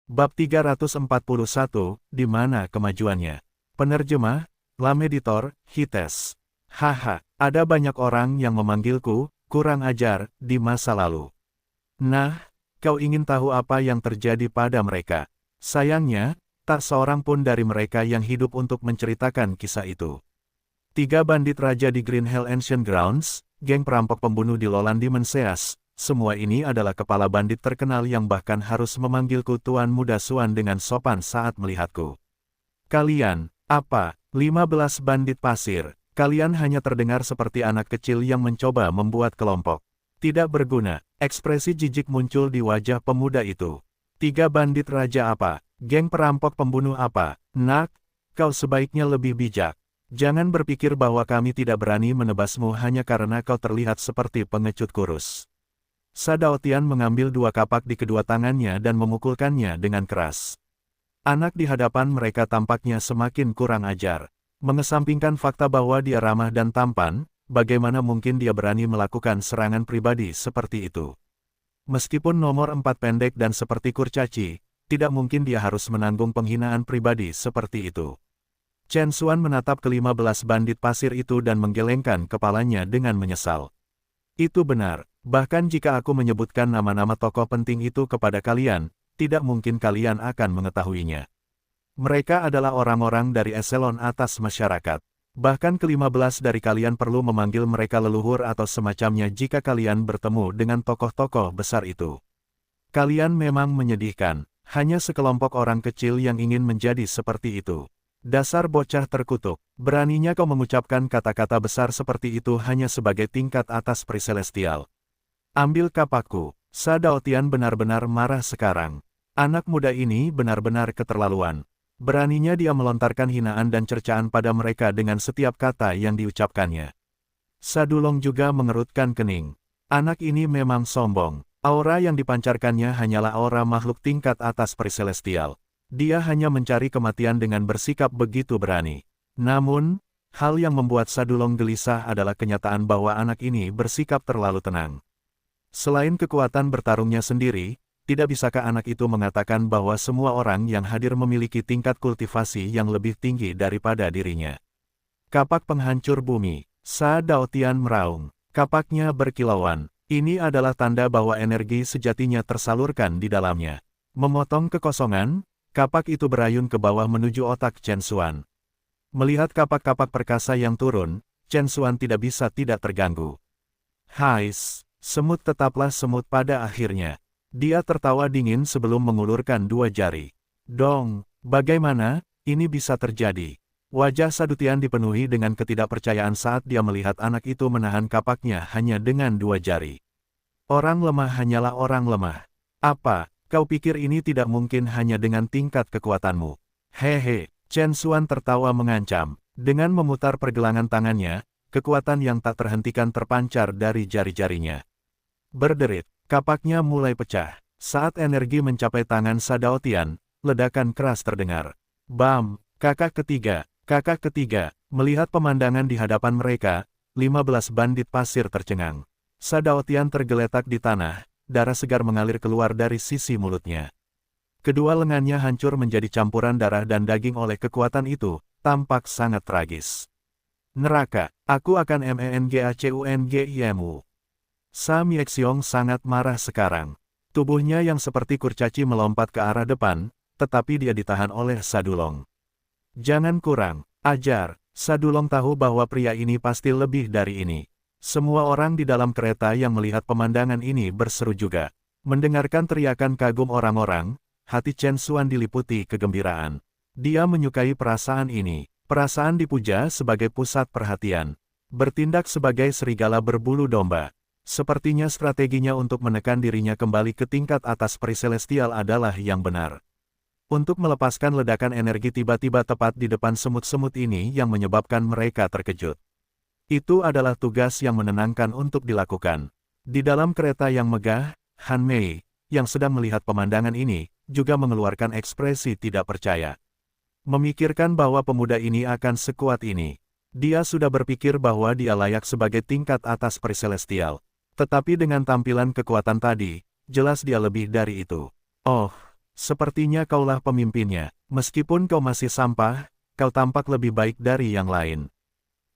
Bab 341, di mana kemajuannya? Penerjemah, Lameditor, Hites. Haha, ada banyak orang yang memanggilku, kurang ajar, di masa lalu. Nah, kau ingin tahu apa yang terjadi pada mereka? Sayangnya, tak seorang pun dari mereka yang hidup untuk menceritakan kisah itu. 3 bandit raja di Green Hell Ancient Grounds, geng perampok pembunuh di Lowland Menseas. Semua ini adalah kepala bandit terkenal yang bahkan harus memanggilku Tuan Muda Suan dengan sopan saat melihatku. Kalian, apa? 15 bandit pasir. Kalian hanya terdengar seperti anak kecil yang mencoba membuat kelompok. Tidak berguna, ekspresi jijik muncul di wajah pemuda itu. 3 bandit raja apa? Geng perampok pembunuh apa? Nak, kau sebaiknya lebih bijak. Jangan berpikir bahwa kami tidak berani menebasmu hanya karena kau terlihat seperti pengecut kurus. Sadaotian mengambil 2 kapak di kedua tangannya dan memukulkannya dengan keras. Anak di hadapan mereka tampaknya semakin kurang ajar. Mengesampingkan fakta bahwa dia ramah dan tampan, bagaimana mungkin dia berani melakukan serangan pribadi seperti itu? Meskipun nomor 4 pendek dan seperti kurcaci, tidak mungkin dia harus menanggung penghinaan pribadi seperti itu. Chen Xuan menatap ke-15 bandit pasir itu dan menggelengkan kepalanya dengan menyesal. Itu benar. Bahkan jika aku menyebutkan nama-nama tokoh penting itu kepada kalian, tidak mungkin kalian akan mengetahuinya. Mereka adalah orang-orang dari eselon atas masyarakat. Bahkan ke-15 dari kalian perlu memanggil mereka leluhur atau semacamnya jika kalian bertemu dengan tokoh-tokoh besar itu. Kalian memang menyedihkan, hanya sekelompok orang kecil yang ingin menjadi seperti itu. Dasar bocah terkutuk, beraninya kau mengucapkan kata-kata besar seperti itu hanya sebagai tingkat atas Pri Celestial. Ambil kapakku. Sadaotian benar-benar marah sekarang. Anak muda ini benar-benar keterlaluan. Beraninya dia melontarkan hinaan dan cercaan pada mereka dengan setiap kata yang diucapkannya. Sadulong juga mengerutkan kening. Anak ini memang sombong. Aura yang dipancarkannya hanyalah aura makhluk tingkat atas Pri Celestial. Dia hanya mencari kematian dengan bersikap begitu berani. Namun, hal yang membuat Sadulong gelisah adalah kenyataan bahwa anak ini bersikap terlalu tenang. Selain kekuatan bertarungnya sendiri, tidak bisakah anak itu mengatakan bahwa semua orang yang hadir memiliki tingkat kultivasi yang lebih tinggi daripada dirinya? Kapak penghancur bumi. Sadaotian meraung. Kapaknya berkilauan. Ini adalah tanda bahwa energi sejatinya tersalurkan di dalamnya. Memotong kekosongan, kapak itu berayun ke bawah menuju otak Chen Xuan. Melihat kapak-kapak perkasa yang turun, Chen Xuan tidak bisa tidak terganggu. Hais. Semut tetaplah semut pada akhirnya. Dia tertawa dingin sebelum mengulurkan 2 jari. Dong, bagaimana ini bisa terjadi? Wajah Sadutian dipenuhi dengan ketidakpercayaan saat dia melihat anak itu menahan kapaknya hanya dengan 2 jari. Orang lemah hanyalah orang lemah. Apa, kau pikir ini tidak mungkin hanya dengan tingkat kekuatanmu? Hehe, Chen Xuan tertawa mengancam. Dengan memutar pergelangan tangannya, kekuatan yang tak terhentikan terpancar dari jari-jarinya. Berderit, kapaknya mulai pecah. Saat energi mencapai tangan Sadaotian, ledakan keras terdengar. Bam, kakak ketiga, melihat pemandangan di hadapan mereka, 15 bandit pasir tercengang. Sadaotian tergeletak di tanah, darah segar mengalir keluar dari sisi mulutnya. Kedua lengannya hancur menjadi campuran darah dan daging oleh kekuatan itu, tampak sangat tragis. Neraka, aku akan mengacungmu. Sa Miexiong sangat marah sekarang. Tubuhnya yang seperti kurcaci melompat ke arah depan, tetapi dia ditahan oleh Sadulong. Jangan kurang ajar. Sadulong tahu bahwa pria ini pasti lebih dari ini. Semua orang di dalam kereta yang melihat pemandangan ini berseru juga. Mendengarkan teriakan kagum orang-orang, hati Chen Xuan diliputi kegembiraan. Dia menyukai perasaan ini. Perasaan dipuja sebagai pusat perhatian. Bertindak sebagai serigala berbulu domba. Sepertinya strateginya untuk menekan dirinya kembali ke tingkat atas Pri Celestial adalah yang benar. Untuk melepaskan ledakan energi tiba-tiba tepat di depan semut-semut ini yang menyebabkan mereka terkejut. Itu adalah tugas yang menenangkan untuk dilakukan. Di dalam kereta yang megah, Han Mei, yang sedang melihat pemandangan ini, juga mengeluarkan ekspresi tidak percaya. Memikirkan bahwa pemuda ini akan sekuat ini. Dia sudah berpikir bahwa dia layak sebagai tingkat atas Pri Celestial. Tetapi dengan tampilan kekuatan tadi, jelas dia lebih dari itu. Oh, Sepertinya kaulah pemimpinnya. Meskipun kau masih sampah, kau tampak lebih baik dari yang lain.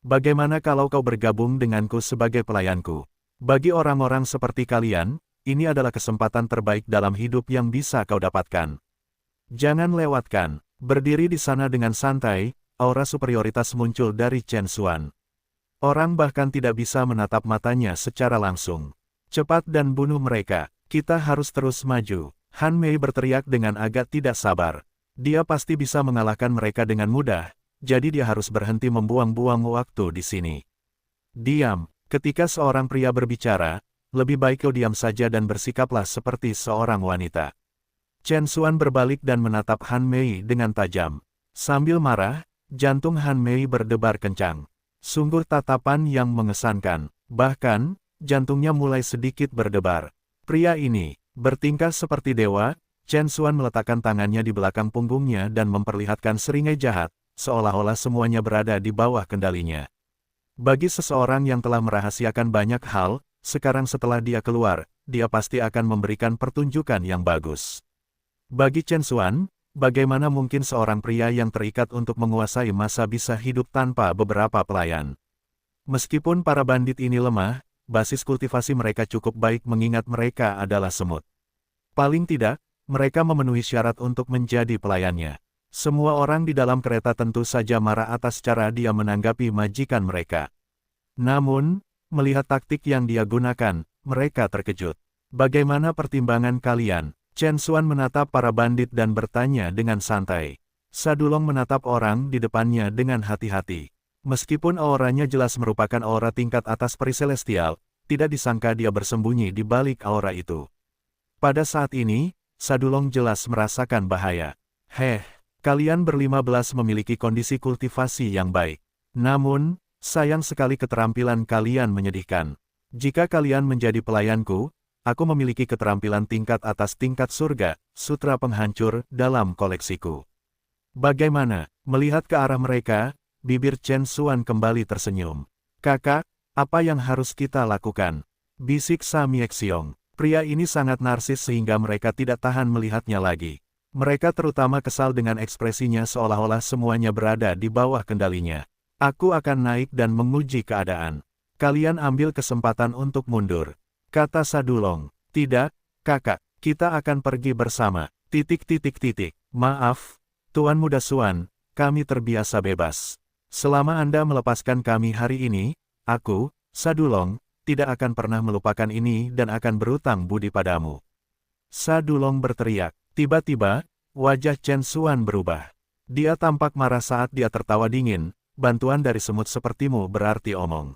Bagaimana kalau kau bergabung denganku sebagai pelayanku? Bagi orang-orang seperti kalian, ini adalah kesempatan terbaik dalam hidup yang bisa kau dapatkan. Jangan lewatkan. Berdiri di sana dengan santai, aura superioritas muncul dari Chen Xuan. Orang bahkan tidak bisa menatap matanya secara langsung. Cepat dan bunuh mereka. Kita harus terus maju. Han Mei berteriak dengan agak tidak sabar. Dia pasti bisa mengalahkan mereka dengan mudah, jadi dia harus berhenti membuang-buang waktu di sini. Diam. Ketika seorang pria berbicara, lebih baik kau diam saja dan bersikaplah seperti seorang wanita. Chen Xuan berbalik dan menatap Han Mei dengan tajam. Sambil marah, jantung Han Mei berdebar kencang. Sungguh tatapan yang mengesankan. Bahkan, jantungnya mulai sedikit berdebar. Pria ini, bertingkah seperti dewa. Chen Xuan meletakkan tangannya di belakang punggungnya dan memperlihatkan seringai jahat, seolah-olah semuanya berada di bawah kendalinya. Bagi seseorang yang telah merahasiakan banyak hal, sekarang setelah dia keluar, dia pasti akan memberikan pertunjukan yang bagus. Bagi Chen Xuan, bagaimana mungkin seorang pria yang terikat untuk menguasai masa bisa hidup tanpa beberapa pelayan? Meskipun para bandit ini lemah, basis kultivasi mereka cukup baik mengingat mereka adalah semut. Paling tidak, mereka memenuhi syarat untuk menjadi pelayannya. Semua orang di dalam kereta tentu saja marah atas cara dia menanggapi majikan mereka. Namun, melihat taktik yang dia gunakan, mereka terkejut. Bagaimana pertimbangan kalian? Chen Xuan menatap para bandit dan bertanya dengan santai. Sadulong menatap orang di depannya dengan hati-hati. Meskipun auranya jelas merupakan aura tingkat atas peri celestial, tidak disangka dia bersembunyi di balik aura itu. Pada saat ini, Sadulong jelas merasakan bahaya. Kalian ber-15 memiliki kondisi kultivasi yang baik. Namun, sayang sekali keterampilan kalian menyedihkan. Jika kalian menjadi pelayanku, aku memiliki keterampilan tingkat atas tingkat surga, sutra penghancur, dalam koleksiku. Bagaimana? Melihat ke arah mereka, bibir Chen Xuan kembali tersenyum. Kakak, apa yang harus kita lakukan? Bisik Samyek Xiong. Pria ini sangat narsis sehingga mereka tidak tahan melihatnya lagi. Mereka terutama kesal dengan ekspresinya seolah-olah semuanya berada di bawah kendalinya. Aku akan naik dan menguji keadaan. Kalian ambil kesempatan untuk mundur. Kata Sadulong. Tidak, kakak, kita akan pergi bersama. Maaf, Tuan Muda Xuan, kami terbiasa bebas. Selama Anda melepaskan kami hari ini, aku, Sadulong, tidak akan pernah melupakan ini dan akan berutang budi padamu. Sadulong berteriak. Tiba-tiba, wajah Chen Xuan berubah. Dia tampak marah saat dia tertawa dingin. Bantuan dari semut sepertimu berarti omong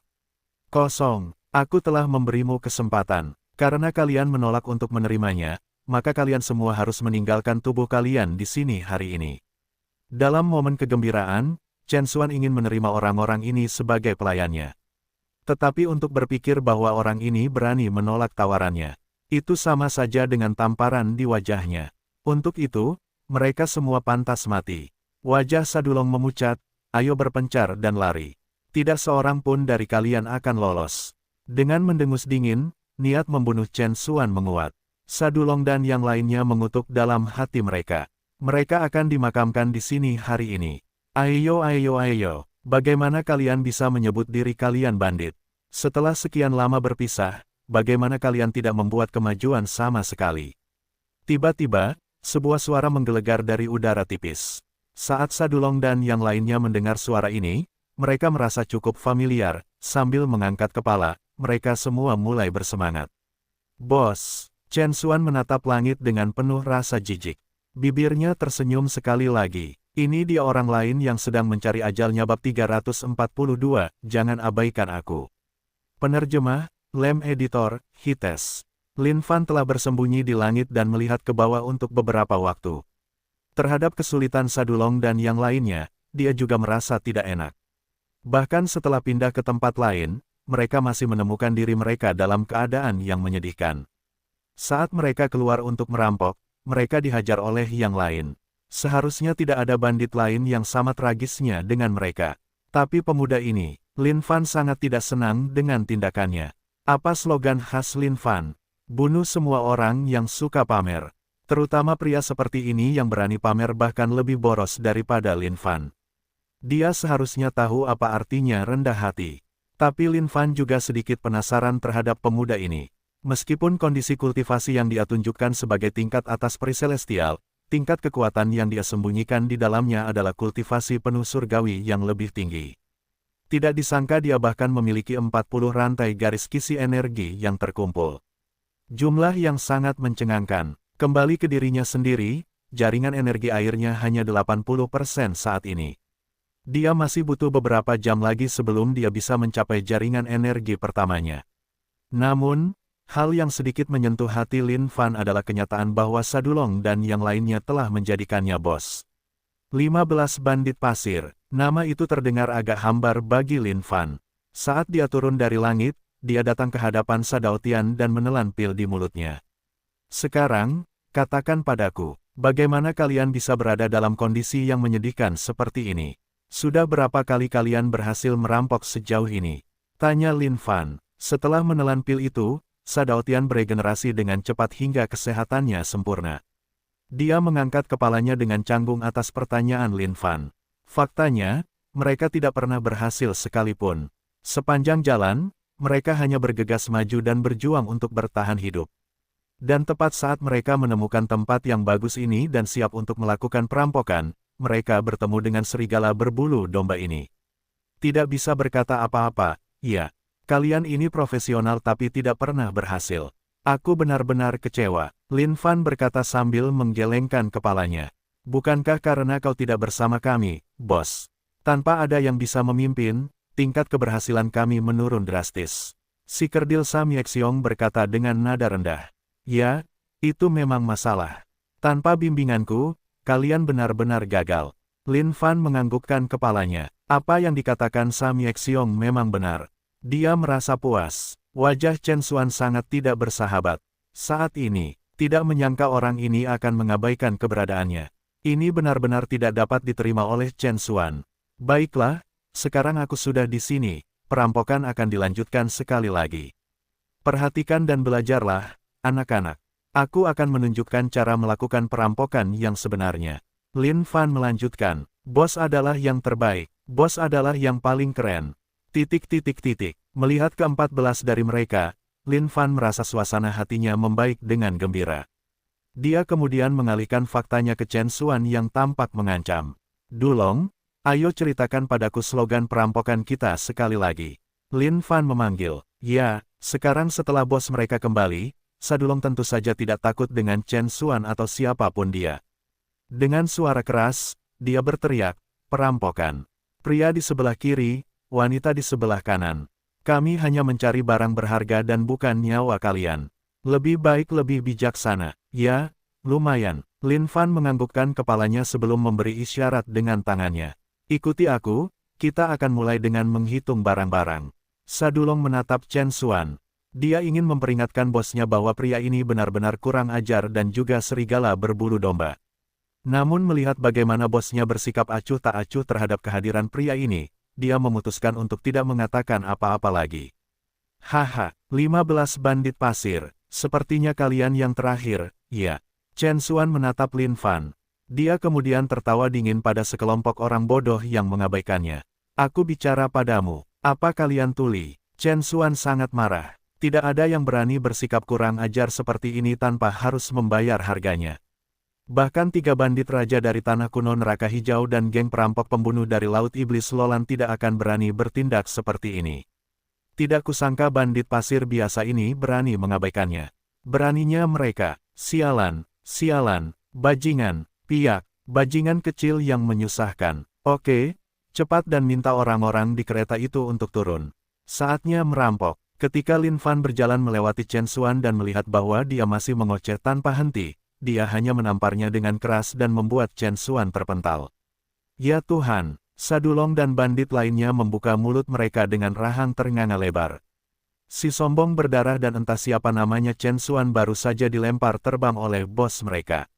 kosong. Aku telah memberimu kesempatan. Karena kalian menolak untuk menerimanya, maka kalian semua harus meninggalkan tubuh kalian di sini hari ini. Dalam momen kegembiraan, Chen Xuan ingin menerima orang-orang ini sebagai pelayannya. Tetapi untuk berpikir bahwa orang ini berani menolak tawarannya, itu sama saja dengan tamparan di wajahnya. Untuk itu, mereka semua pantas mati. Wajah Sadulong memucat, ayo berpencar dan lari. Tidak seorang pun dari kalian akan lolos. Dengan mendengus dingin, niat membunuh Chen Xuan menguat. Sadulong dan yang lainnya mengutuk dalam hati mereka. Mereka akan dimakamkan di sini hari ini. Ayo, bagaimana kalian bisa menyebut diri kalian bandit? Setelah sekian lama berpisah, bagaimana kalian tidak membuat kemajuan sama sekali? Tiba-tiba, sebuah suara menggelegar dari udara tipis. Saat Sadulong dan yang lainnya mendengar suara ini, mereka merasa cukup familiar. Sambil mengangkat kepala, mereka semua mulai bersemangat. Bos, Chen Xuan menatap langit dengan penuh rasa jijik. Bibirnya tersenyum sekali lagi. Ini dia orang lain yang sedang mencari ajalnya bab 342, jangan abaikan aku. Penerjemah, Lem Editor, Hites. Lin Fan telah bersembunyi di langit dan melihat ke bawah untuk beberapa waktu. Terhadap kesulitan Sadulong dan yang lainnya, dia juga merasa tidak enak. Bahkan setelah pindah ke tempat lain, mereka masih menemukan diri mereka dalam keadaan yang menyedihkan. Saat mereka keluar untuk merampok, mereka dihajar oleh yang lain. Seharusnya tidak ada bandit lain yang sama tragisnya dengan mereka. Tapi pemuda ini, Lin Fan sangat tidak senang dengan tindakannya. Apa slogan khas Lin Fan? Bunuh semua orang yang suka pamer. Terutama pria seperti ini yang berani pamer bahkan lebih boros daripada Lin Fan. Dia seharusnya tahu apa artinya rendah hati. Tapi Lin Fan juga sedikit penasaran terhadap pemuda ini. Meskipun kondisi kultivasi yang dia tunjukkan sebagai tingkat atas peri celestial, tingkat kekuatan yang dia sembunyikan di dalamnya adalah kultivasi penuh surgawi yang lebih tinggi. Tidak disangka dia bahkan memiliki 40 rantai garis kisi energi yang terkumpul. Jumlah yang sangat mencengangkan. Kembali ke dirinya sendiri, jaringan energi airnya hanya 80% saat ini. Dia masih butuh beberapa jam lagi sebelum dia bisa mencapai jaringan energi pertamanya. Namun, hal yang sedikit menyentuh hati Lin Fan adalah kenyataan bahwa Sadulong dan yang lainnya telah menjadikannya bos. 15 bandit pasir, nama itu terdengar agak hambar bagi Lin Fan. Saat dia turun dari langit, dia datang ke hadapan Sadaotian dan menelan pil di mulutnya. Sekarang, katakan padaku, bagaimana kalian bisa berada dalam kondisi yang menyedihkan seperti ini? Sudah berapa kali kalian berhasil merampok sejauh ini? Tanya Lin Fan. Setelah menelan pil itu, Sadaotian beregenerasi dengan cepat hingga kesehatannya sempurna. Dia mengangkat kepalanya dengan canggung atas pertanyaan Lin Fan. Faktanya, mereka tidak pernah berhasil sekalipun. Sepanjang jalan, mereka hanya bergegas maju dan berjuang untuk bertahan hidup. Dan tepat saat mereka menemukan tempat yang bagus ini dan siap untuk melakukan perampokan, mereka bertemu dengan serigala berbulu domba ini. Tidak bisa berkata apa-apa, ya, kalian ini profesional tapi tidak pernah berhasil. Aku benar-benar kecewa, Lin Fan berkata sambil menggelengkan kepalanya. Bukankah karena kau tidak bersama kami, bos? Tanpa ada yang bisa memimpin, tingkat keberhasilan kami menurun drastis. Si kerdil Samyexiong berkata dengan nada rendah. Ya, itu memang masalah. Tanpa bimbinganku, kalian benar-benar gagal. Lin Fan menganggukkan kepalanya. Apa yang dikatakan Samyexiong memang benar. Dia merasa puas. Wajah Chen Xuan sangat tidak bersahabat. Saat ini, tidak menyangka orang ini akan mengabaikan keberadaannya. Ini benar-benar tidak dapat diterima oleh Chen Xuan. Baiklah, sekarang aku sudah di sini, perampokan akan dilanjutkan sekali lagi. Perhatikan dan belajarlah, anak-anak. Aku akan menunjukkan cara melakukan perampokan yang sebenarnya. Lin Fan melanjutkan, bos adalah yang terbaik, bos adalah yang paling keren. Melihat ke-14 dari mereka, Lin Fan merasa suasana hatinya membaik dengan gembira. Dia kemudian mengalihkan faktanya ke Chen Xuan yang tampak mengancam. Dulong, ayo ceritakan padaku slogan perampokan kita sekali lagi. Lin Fan memanggil. Ya, sekarang setelah bos mereka kembali, Sadulong tentu saja tidak takut dengan Chen Xuan atau siapapun dia. Dengan suara keras, dia berteriak, perampokan. Pria di sebelah kiri, wanita di sebelah kanan. Kami hanya mencari barang berharga dan bukan nyawa kalian. Lebih baik lebih bijaksana. Ya, lumayan. Lin Fan menganggukkan kepalanya sebelum memberi isyarat dengan tangannya. Ikuti aku, kita akan mulai dengan menghitung barang-barang. Sadulong menatap Chen Xuan. Dia ingin memperingatkan bosnya bahwa pria ini benar-benar kurang ajar dan juga serigala berbulu domba. Namun melihat bagaimana bosnya bersikap acuh tak acuh terhadap kehadiran pria ini, dia memutuskan untuk tidak mengatakan apa-apa lagi. Haha, 15 bandit pasir, sepertinya kalian yang terakhir, ya. Chen Xuan menatap Lin Fan. Dia kemudian tertawa dingin pada sekelompok orang bodoh yang mengabaikannya. Aku bicara padamu, apa kalian tuli? Chen Xuan sangat marah. Tidak ada yang berani bersikap kurang ajar seperti ini tanpa harus membayar harganya. Bahkan 3 bandit raja dari tanah kuno neraka hijau dan geng perampok pembunuh dari Laut Iblis Lolan tidak akan berani bertindak seperti ini. Tidak kusangka bandit pasir biasa ini berani mengabaikannya. Beraninya mereka, sialan, sialan, bajingan, piak, bajingan kecil yang menyusahkan. Oke, cepat dan minta orang-orang di kereta itu untuk turun. Saatnya merampok. Ketika Lin Fan berjalan melewati Chen Xuan dan melihat bahwa dia masih mengoceh tanpa henti, dia hanya menamparnya dengan keras dan membuat Chen Xuan terpental. Ya Tuhan, Sadulong dan bandit lainnya membuka mulut mereka dengan rahang ternganga lebar. Si sombong berdarah dan entah siapa namanya Chen Xuan baru saja dilempar terbang oleh bos mereka.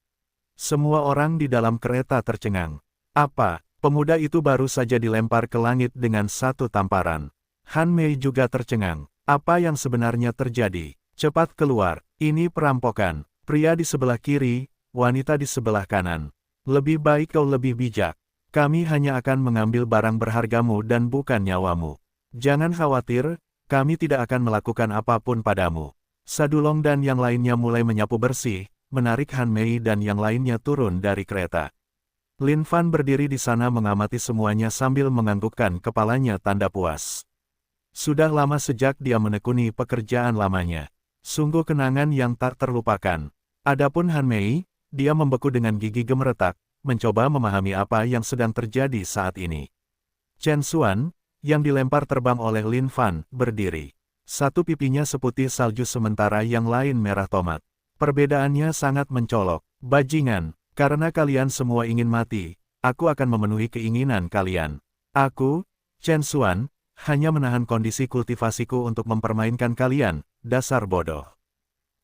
Semua orang di dalam kereta tercengang. Apa, pemuda itu baru saja dilempar ke langit dengan satu tamparan. Han Mei juga tercengang. Apa yang sebenarnya terjadi? Cepat keluar, ini perampokan. Pria di sebelah kiri, wanita di sebelah kanan. Lebih baik kau lebih bijak. Kami hanya akan mengambil barang berhargamu dan bukan nyawamu. Jangan khawatir, kami tidak akan melakukan apapun padamu. Sadulong dan yang lainnya mulai menyapu bersih, menarik Han Mei dan yang lainnya turun dari kereta. Lin Fan berdiri di sana mengamati semuanya sambil menganggukkan kepalanya tanda puas. Sudah lama sejak dia menekuni pekerjaan lamanya. Sungguh kenangan yang tak terlupakan. Adapun Han Mei, dia membeku dengan gigi gemeretak, mencoba memahami apa yang sedang terjadi saat ini. Chen Xuan, yang dilempar terbang oleh Lin Fan, berdiri. Satu pipinya seputih salju sementara yang lain merah tomat. Perbedaannya sangat mencolok. Bajingan, karena kalian semua ingin mati, aku akan memenuhi keinginan kalian. Aku, Chen Xuan, hanya menahan kondisi kultivasiku untuk mempermainkan kalian, dasar bodoh.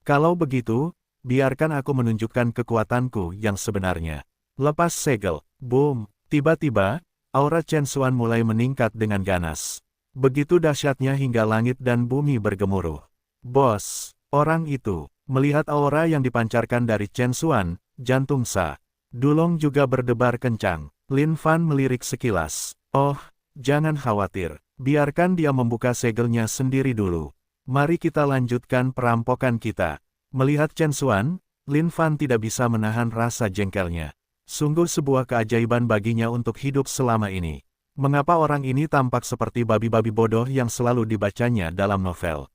Kalau begitu, biarkan aku menunjukkan kekuatanku yang sebenarnya. Lepas segel, boom, tiba-tiba, aura Chen Xuan mulai meningkat dengan ganas. Begitu dahsyatnya hingga langit dan bumi bergemuruh. Bos, orang itu, melihat aura yang dipancarkan dari Chen Xuan, jantung Sa Dulong juga berdebar kencang. Lin Fan melirik sekilas. Oh, jangan khawatir. Biarkan dia membuka segelnya sendiri dulu. Mari kita lanjutkan perampokan kita. Melihat Chen Xuan, Lin Fan tidak bisa menahan rasa jengkelnya. Sungguh sebuah keajaiban baginya untuk hidup selama ini. Mengapa orang ini tampak seperti babi-babi bodoh yang selalu dibacanya dalam novel?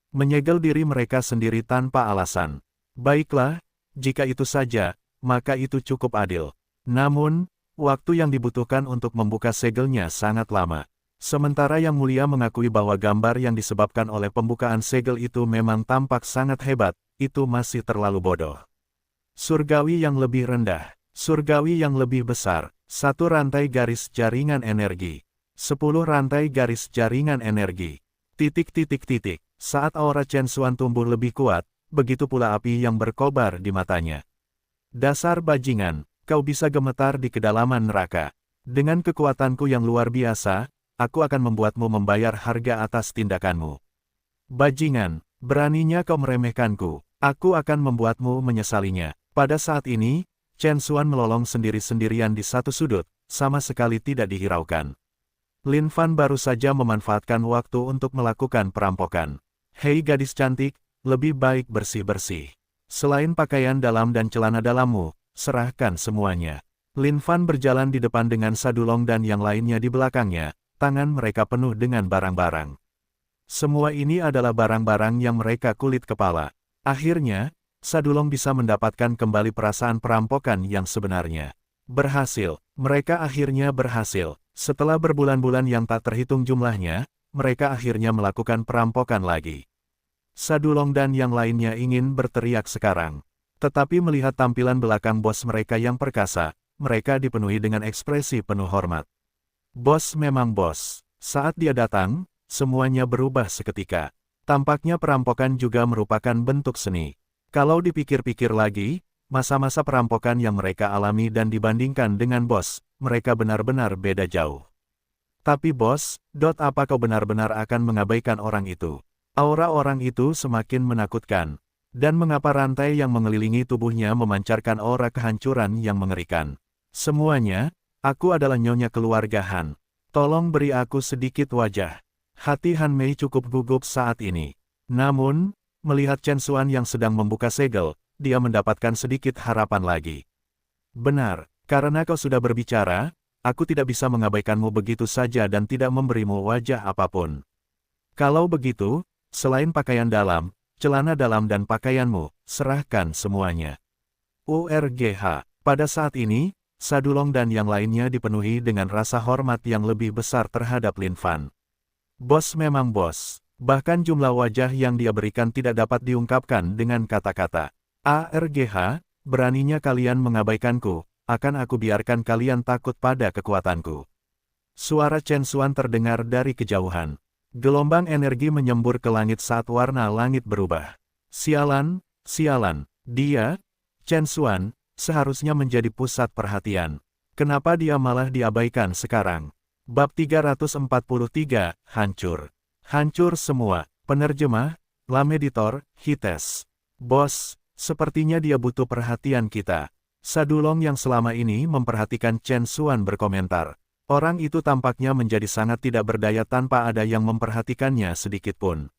Menyegel diri mereka sendiri tanpa alasan. Baiklah, jika itu saja, maka itu cukup adil. Namun, waktu yang dibutuhkan untuk membuka segelnya sangat lama. Sementara Yang Mulia mengakui bahwa gambar yang disebabkan oleh pembukaan segel itu memang tampak sangat hebat, itu masih terlalu bodoh. Surgawi yang lebih rendah, surgawi yang lebih besar, 1 rantai garis jaringan energi, 10 rantai garis jaringan energi, ... Saat aura Chen Xuan tumbuh lebih kuat, begitu pula api yang berkobar di matanya. Dasar bajingan, kau bisa gemetar di kedalaman neraka. Dengan kekuatanku yang luar biasa, aku akan membuatmu membayar harga atas tindakanmu. Bajingan, beraninya kau meremehkanku, aku akan membuatmu menyesalinya. Pada saat ini, Chen Xuan melolong sendiri-sendirian di satu sudut, sama sekali tidak dihiraukan. Lin Fan baru saja memanfaatkan waktu untuk melakukan perampokan. Hei gadis cantik, lebih baik bersih-bersih. Selain pakaian dalam dan celana dalammu, serahkan semuanya. Lin Fan berjalan di depan dengan Sadulong dan yang lainnya di belakangnya. Tangan mereka penuh dengan barang-barang. Semua ini adalah barang-barang yang mereka kulit kepala. Akhirnya, Sadulong bisa mendapatkan kembali perasaan perampokan yang sebenarnya. Berhasil, mereka akhirnya berhasil. Setelah berbulan-bulan yang tak terhitung jumlahnya, mereka akhirnya melakukan perampokan lagi. Sadulong dan yang lainnya ingin berteriak sekarang. Tetapi melihat tampilan belakang bos mereka yang perkasa, mereka dipenuhi dengan ekspresi penuh hormat. Bos memang bos. Saat dia datang, semuanya berubah seketika. Tampaknya perampokan juga merupakan bentuk seni. Kalau dipikir-pikir lagi, masa-masa perampokan yang mereka alami dan dibandingkan dengan bos, mereka benar-benar beda jauh. Tapi bos, apa kau benar-benar akan mengabaikan orang itu? Aura orang itu semakin menakutkan. Dan mengapa rantai yang mengelilingi tubuhnya memancarkan aura kehancuran yang mengerikan? Semuanya, aku adalah nyonya keluarga Han. Tolong beri aku sedikit wajah. Hati Han Mei cukup gugup saat ini. Namun, melihat Chen Xuan yang sedang membuka segel, dia mendapatkan sedikit harapan lagi. Benar, karena kau sudah berbicara, aku tidak bisa mengabaikanmu begitu saja dan tidak memberimu wajah apapun. Kalau begitu, selain pakaian dalam, celana dalam dan pakaianmu, serahkan semuanya. URGH, pada saat ini, Sadulong dan yang lainnya dipenuhi dengan rasa hormat yang lebih besar terhadap Lin Fan. Bos memang bos, bahkan jumlah wajah yang dia berikan tidak dapat diungkapkan dengan kata-kata. ARGH, beraninya kalian mengabaikanku, akan aku biarkan kalian takut pada kekuatanku. Suara Chen Xuan terdengar dari kejauhan. Gelombang energi menyembur ke langit saat warna langit berubah. Sialan, sialan, dia, Chen Xuan, seharusnya menjadi pusat perhatian. Kenapa dia malah diabaikan sekarang? Bab 343, Hancur. Hancur semua. Penerjemah, Lam Editor, Hites. Bos, Sepertinya dia butuh perhatian kita. Sadulong yang selama ini memperhatikan Chen Xuan berkomentar. Orang itu tampaknya menjadi sangat tidak berdaya tanpa ada yang memperhatikannya sedikitpun.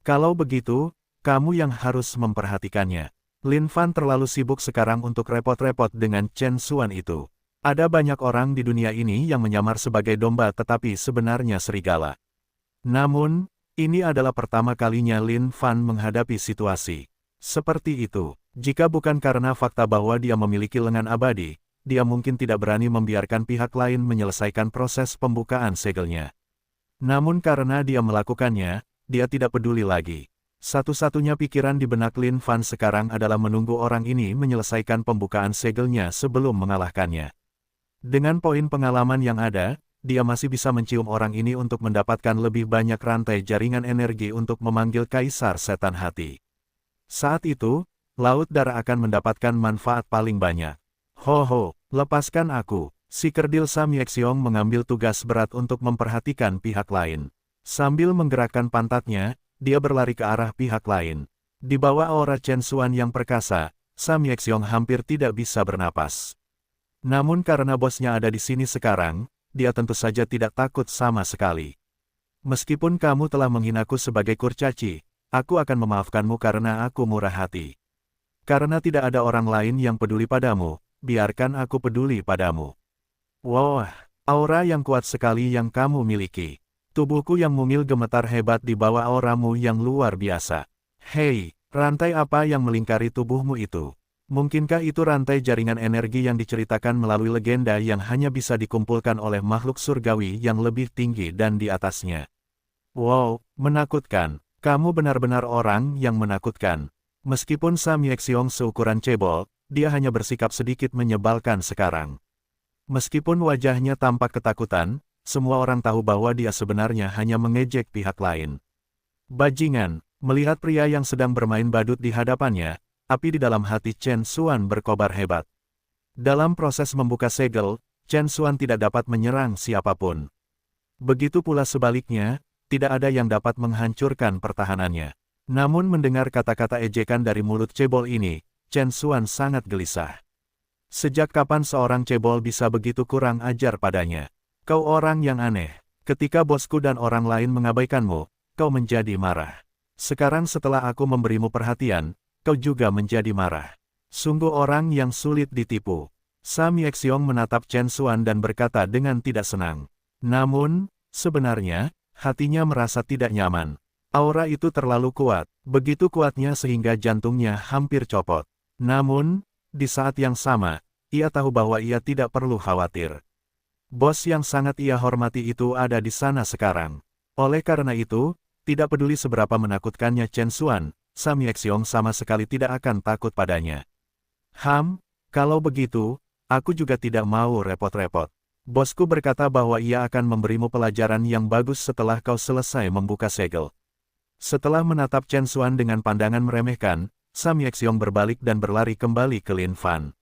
Kalau begitu, kamu yang harus memperhatikannya. Lin Fan terlalu sibuk sekarang untuk repot-repot dengan Chen Xuan itu. Ada banyak orang di dunia ini yang menyamar sebagai domba tetapi sebenarnya serigala. Namun, ini adalah pertama kalinya Lin Fan menghadapi situasi seperti itu. Jika bukan karena fakta bahwa dia memiliki lengan abadi, dia mungkin tidak berani membiarkan pihak lain menyelesaikan proses pembukaan segelnya. Namun karena dia melakukannya, dia tidak peduli lagi. Satu-satunya pikiran di benak Lin Fan sekarang adalah menunggu orang ini menyelesaikan pembukaan segelnya sebelum mengalahkannya. Dengan poin pengalaman yang ada, dia masih bisa mencium orang ini untuk mendapatkan lebih banyak rantai jaringan energi untuk memanggil Kaisar Setan Hati. Saat itu, Laut Darah akan mendapatkan manfaat paling banyak. Ho, lepaskan aku. Si kerdil Sam Yexiong mengambil tugas berat untuk memperhatikan pihak lain. Sambil menggerakkan pantatnya, dia berlari ke arah pihak lain. Di bawah aura Chen Xuan yang perkasa, Sam Yexiong hampir tidak bisa bernapas. Namun karena bosnya ada di sini sekarang, dia tentu saja tidak takut sama sekali. Meskipun kamu telah menghinaku sebagai kurcaci, aku akan memaafkanmu karena aku murah hati. Karena tidak ada orang lain yang peduli padamu, biarkan aku peduli padamu. Wah, aura yang kuat sekali yang kamu miliki. Tubuhku yang mungil gemetar hebat di bawah auramu yang luar biasa. Hei, rantai apa yang melingkari tubuhmu itu? Mungkinkah itu rantai jaringan energi yang diceritakan melalui legenda yang hanya bisa dikumpulkan oleh makhluk surgawi yang lebih tinggi dan di atasnya? Wow, menakutkan. Kamu benar-benar orang yang menakutkan. Meskipun Sam Yexiong seukuran cebol, dia hanya bersikap sedikit menyebalkan sekarang. Meskipun wajahnya tampak ketakutan, semua orang tahu bahwa dia sebenarnya hanya mengejek pihak lain. Bajingan, melihat pria yang sedang bermain badut di hadapannya, api di dalam hati Chen Xuan berkobar hebat. Dalam proses membuka segel, Chen Xuan tidak dapat menyerang siapapun. Begitu pula sebaliknya, tidak ada yang dapat menghancurkan pertahanannya. Namun mendengar kata-kata ejekan dari mulut cebol ini, Chen Xuan sangat gelisah. Sejak kapan seorang cebol bisa begitu kurang ajar padanya? Kau orang yang aneh. Ketika bosku dan orang lain mengabaikanmu, kau menjadi marah. Sekarang setelah aku memberimu perhatian, kau juga menjadi marah. Sungguh orang yang sulit ditipu. Sam Yexiong menatap Chen Xuan dan berkata dengan tidak senang. Namun, sebenarnya, hatinya merasa tidak nyaman. Aura itu terlalu kuat, begitu kuatnya sehingga jantungnya hampir copot. Namun, di saat yang sama, ia tahu bahwa ia tidak perlu khawatir. Bos yang sangat ia hormati itu ada di sana sekarang. Oleh karena itu, tidak peduli seberapa menakutkannya Chen Xuan, Sam Yexiong sama sekali tidak akan takut padanya. Kalau begitu, aku juga tidak mau repot-repot. Bosku berkata bahwa ia akan memberimu pelajaran yang bagus setelah kau selesai membuka segel. Setelah menatap Chen Xuan dengan pandangan meremehkan, Sam Yexiong berbalik dan berlari kembali ke Lin Fan.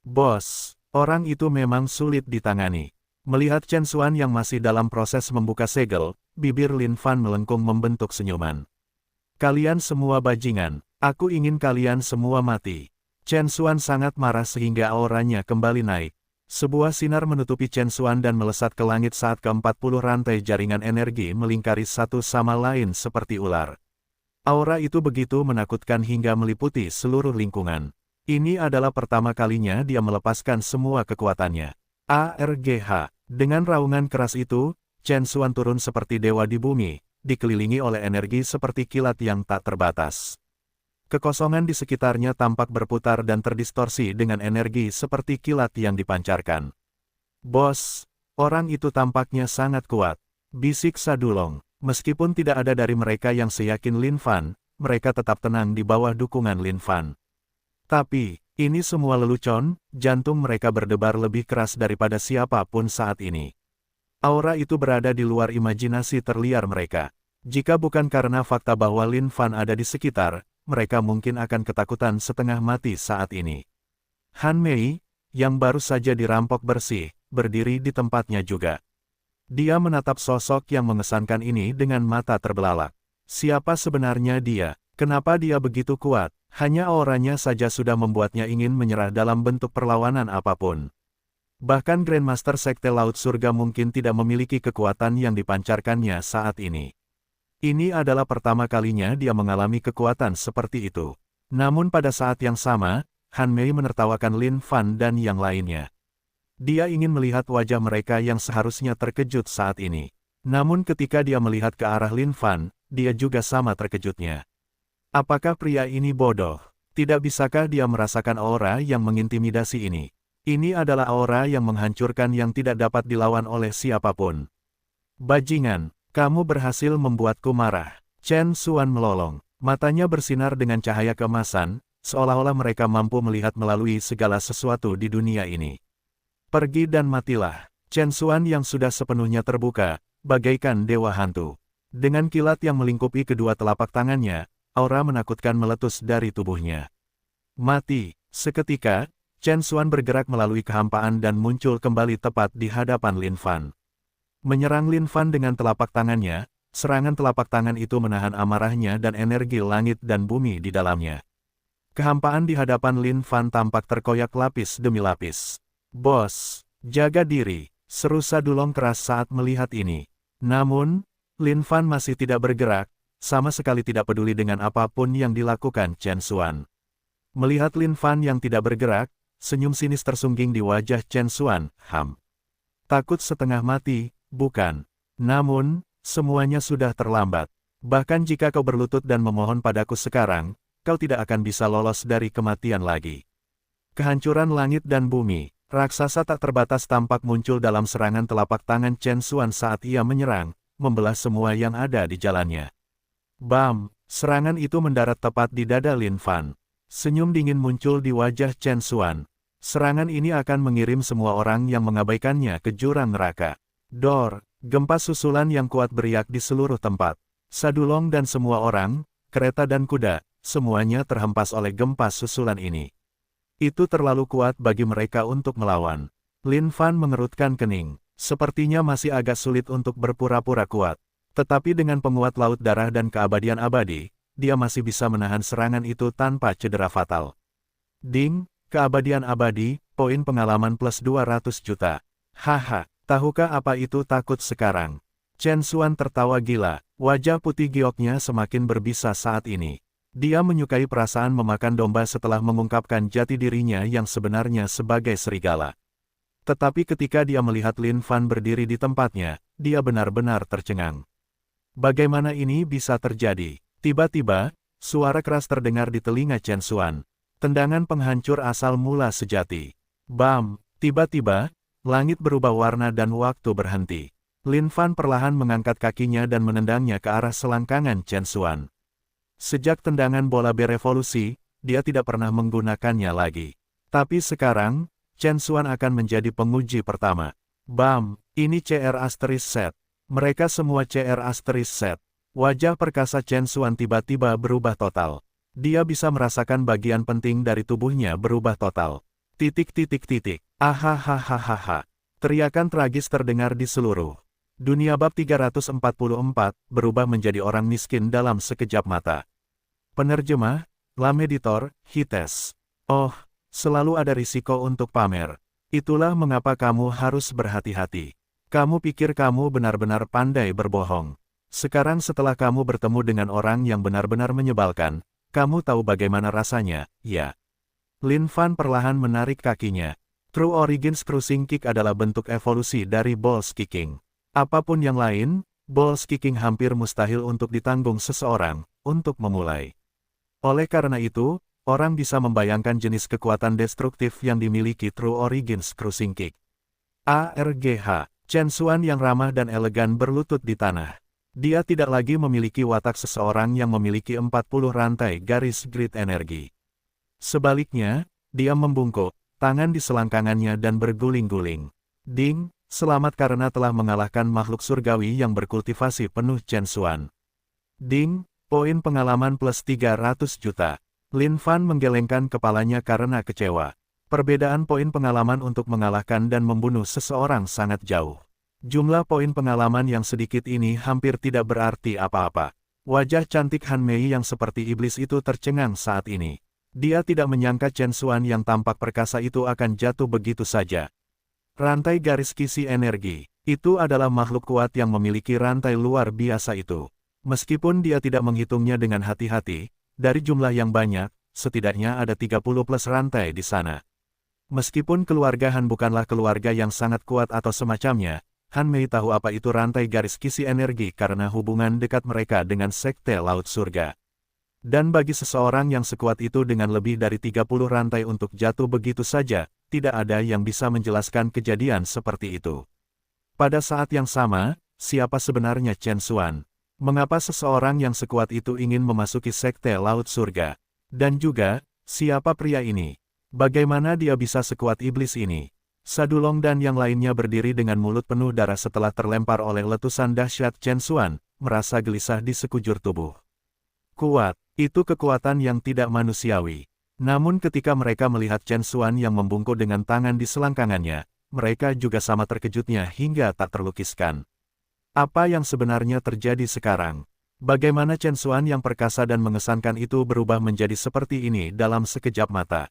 Bos, orang itu memang sulit ditangani. Melihat Chen Xuan yang masih dalam proses membuka segel, bibir Lin Fan melengkung membentuk senyuman. Kalian semua bajingan, aku ingin kalian semua mati. Chen Xuan sangat marah sehingga auranya kembali naik. Sebuah sinar menutupi Chen Xuan dan melesat ke langit saat ke-40 rantai jaringan energi melingkari satu sama lain seperti ular. Aura itu begitu menakutkan hingga meliputi seluruh lingkungan. Ini adalah pertama kalinya dia melepaskan semua kekuatannya. ARGH. Dengan raungan keras itu, Chen Xuan turun seperti dewa di bumi, dikelilingi oleh energi seperti kilat yang tak terbatas. Kekosongan di sekitarnya tampak berputar dan terdistorsi dengan energi seperti kilat yang dipancarkan. Bos, orang itu tampaknya sangat kuat, bisik Sadulong. Meskipun tidak ada dari mereka yang seyakin Lin Fan, mereka tetap tenang di bawah dukungan Lin Fan. Tapi, ini semua lelucon, jantung mereka berdebar lebih keras daripada siapapun saat ini. Aura itu berada di luar imajinasi terliar mereka. Jika bukan karena fakta bahwa Lin Fan ada di sekitar, mereka mungkin akan ketakutan setengah mati saat ini. Han Mei, yang baru saja dirampok bersih, berdiri di tempatnya juga. Dia menatap sosok yang mengesankan ini dengan mata terbelalak. Siapa sebenarnya dia? Kenapa dia begitu kuat? Hanya auranya saja sudah membuatnya ingin menyerah dalam bentuk perlawanan apapun. Bahkan Grandmaster Sekte Laut Surga mungkin tidak memiliki kekuatan yang dipancarkannya saat ini. Ini adalah pertama kalinya dia mengalami kekuatan seperti itu. Namun pada saat yang sama, Han Mei menertawakan Lin Fan dan yang lainnya. Dia ingin melihat wajah mereka yang seharusnya terkejut saat ini. Namun ketika dia melihat ke arah Lin Fan, dia juga sama terkejutnya. Apakah pria ini bodoh? Tidak bisakah dia merasakan aura yang mengintimidasi ini? Ini adalah aura yang menghancurkan yang tidak dapat dilawan oleh siapapun. Bajingan, kamu berhasil membuatku marah. Chen Xuan melolong. Matanya bersinar dengan cahaya keemasan, seolah-olah mereka mampu melihat melalui segala sesuatu di dunia ini. Pergi dan matilah. Chen Xuan yang sudah sepenuhnya terbuka, bagaikan dewa hantu. Dengan kilat yang melingkupi kedua telapak tangannya, aura menakutkan meletus dari tubuhnya. Mati. Seketika, Chen Xuan bergerak melalui kehampaan dan muncul kembali tepat di hadapan Lin Fan. Menyerang Lin Fan dengan telapak tangannya, serangan telapak tangan itu menahan amarahnya dan energi langit dan bumi di dalamnya. Kehampaan di hadapan Lin Fan tampak terkoyak lapis demi lapis. Bos, jaga diri, seru Sadulong keras saat melihat ini. Namun, Lin Fan masih tidak bergerak, sama sekali tidak peduli dengan apapun yang dilakukan Chen Xuan. Melihat Lin Fan yang tidak bergerak, senyum sinis tersungging di wajah Chen Xuan. Takut setengah mati, bukan? Namun, semuanya sudah terlambat. Bahkan jika kau berlutut dan memohon padaku sekarang, kau tidak akan bisa lolos dari kematian lagi. Kehancuran langit dan bumi, raksasa tak terbatas tampak muncul dalam serangan telapak tangan Chen Xuan saat ia menyerang, membelah semua yang ada di jalannya. Bam! Serangan itu mendarat tepat di dada Lin Fan. Senyum dingin muncul di wajah Chen Xuan. Serangan ini akan mengirim semua orang yang mengabaikannya ke jurang neraka. Dor! Gempa susulan yang kuat beriak di seluruh tempat. Sadulong dan semua orang, kereta dan kuda, semuanya terhempas oleh gempa susulan ini. Itu terlalu kuat bagi mereka untuk melawan. Lin Fan mengerutkan kening. Sepertinya masih agak sulit untuk berpura-pura kuat. Tetapi dengan penguat laut darah dan keabadian abadi, dia masih bisa menahan serangan itu tanpa cedera fatal. Ding, keabadian abadi, poin pengalaman plus 200 juta. Haha. Tahukah apa itu takut sekarang? Chen Xuan tertawa gila, wajah putih gioknya semakin berbisa saat ini. Dia menyukai perasaan memakan domba setelah mengungkapkan jati dirinya yang sebenarnya sebagai serigala. Tetapi ketika dia melihat Lin Fan berdiri di tempatnya, dia benar-benar tercengang. Bagaimana ini bisa terjadi? Tiba-tiba, suara keras terdengar di telinga Chen Xuan. Tendangan penghancur asal mula sejati. Bam! Tiba-tiba, langit berubah warna dan waktu berhenti. Lin Fan perlahan mengangkat kakinya dan menendangnya ke arah selangkangan Chen Xuan. Sejak tendangan bola berevolusi, dia tidak pernah menggunakannya lagi. Tapi sekarang, Chen Xuan akan menjadi penguji pertama. Bam! Ini CR Asterisk Set. Mereka semua CR Asterisk Set. Wajah perkasa Chen Xuan tiba-tiba berubah total. Dia bisa merasakan bagian penting dari tubuhnya berubah total. Ahahaha. Teriakan tragis terdengar di seluruh dunia. Bab 344, berubah menjadi orang miskin dalam sekejap mata. Penerjemah, Lam Editor, Hites. Oh, selalu ada risiko untuk pamer. Itulah mengapa kamu harus berhati-hati. Kamu pikir kamu benar-benar pandai berbohong. Sekarang setelah kamu bertemu dengan orang yang benar-benar menyebalkan, kamu tahu bagaimana rasanya, ya? Lin Fan perlahan menarik kakinya. True Origins Cruising Kick adalah bentuk evolusi dari Balls Kicking. Apapun yang lain, Balls Kicking hampir mustahil untuk ditanggung seseorang, untuk memulai. Oleh karena itu, orang bisa membayangkan jenis kekuatan destruktif yang dimiliki True Origins Cruising Kick. ARGH, Chen Xuan yang ramah dan elegan berlutut di tanah. Dia tidak lagi memiliki watak seseorang yang memiliki 40 rantai garis grid energi. Sebaliknya, dia membungkuk, tangan di selangkangannya dan berguling-guling. Ding, selamat karena telah mengalahkan makhluk surgawi yang berkultivasi penuh Chen Xuan. Ding, poin pengalaman plus 300 juta. Lin Fan menggelengkan kepalanya karena kecewa. Perbedaan poin pengalaman untuk mengalahkan dan membunuh seseorang sangat jauh. Jumlah poin pengalaman yang sedikit ini hampir tidak berarti apa-apa. Wajah cantik Han Mei yang seperti iblis itu tercengang saat ini. Dia tidak menyangka Chen Xuan yang tampak perkasa itu akan jatuh begitu saja. Rantai garis kisi energi. Itu adalah makhluk kuat yang memiliki rantai luar biasa itu. Meskipun dia tidak menghitungnya dengan hati-hati, dari jumlah yang banyak, setidaknya ada 30 plus rantai di sana. Meskipun keluarga Han bukanlah keluarga yang sangat kuat atau semacamnya, Han Mei tahu apa itu rantai garis kisi energi karena hubungan dekat mereka dengan Sekte Laut Surga. Dan bagi seseorang yang sekuat itu dengan lebih dari 30 rantai untuk jatuh begitu saja, tidak ada yang bisa menjelaskan kejadian seperti itu. Pada saat yang sama, siapa sebenarnya Chen Xuan? Mengapa seseorang yang sekuat itu ingin memasuki Sekte Laut Surga? Dan juga, siapa pria ini? Bagaimana dia bisa sekuat iblis ini? Sadulong dan yang lainnya berdiri dengan mulut penuh darah setelah terlempar oleh letusan dahsyat Chen Xuan, merasa gelisah di sekujur tubuh. Kuat, itu kekuatan yang tidak manusiawi. Namun ketika mereka melihat Chen Xuan yang membungkuk dengan tangan di selangkangannya, mereka juga sama terkejutnya hingga tak terlukiskan. Apa yang sebenarnya terjadi sekarang? Bagaimana Chen Xuan yang perkasa dan mengesankan itu berubah menjadi seperti ini dalam sekejap mata?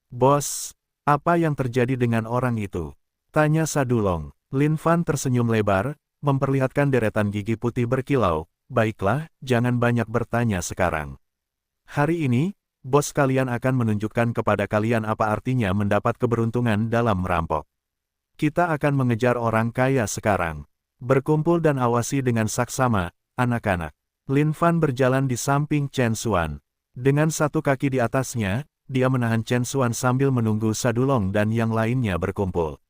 Bos, apa yang terjadi dengan orang itu? Tanya Sadulong. Lin Fan tersenyum lebar, memperlihatkan deretan gigi putih berkilau. Baiklah, jangan banyak bertanya sekarang. Hari ini, bos kalian akan menunjukkan kepada kalian apa artinya mendapat keberuntungan dalam merampok. Kita akan mengejar orang kaya sekarang. Berkumpul dan awasi dengan saksama, anak-anak. Lin Fan berjalan di samping Chen Xuan. Dengan satu kaki di atasnya, dia menahan Chen Xuan sambil menunggu Sadulong dan yang lainnya berkumpul.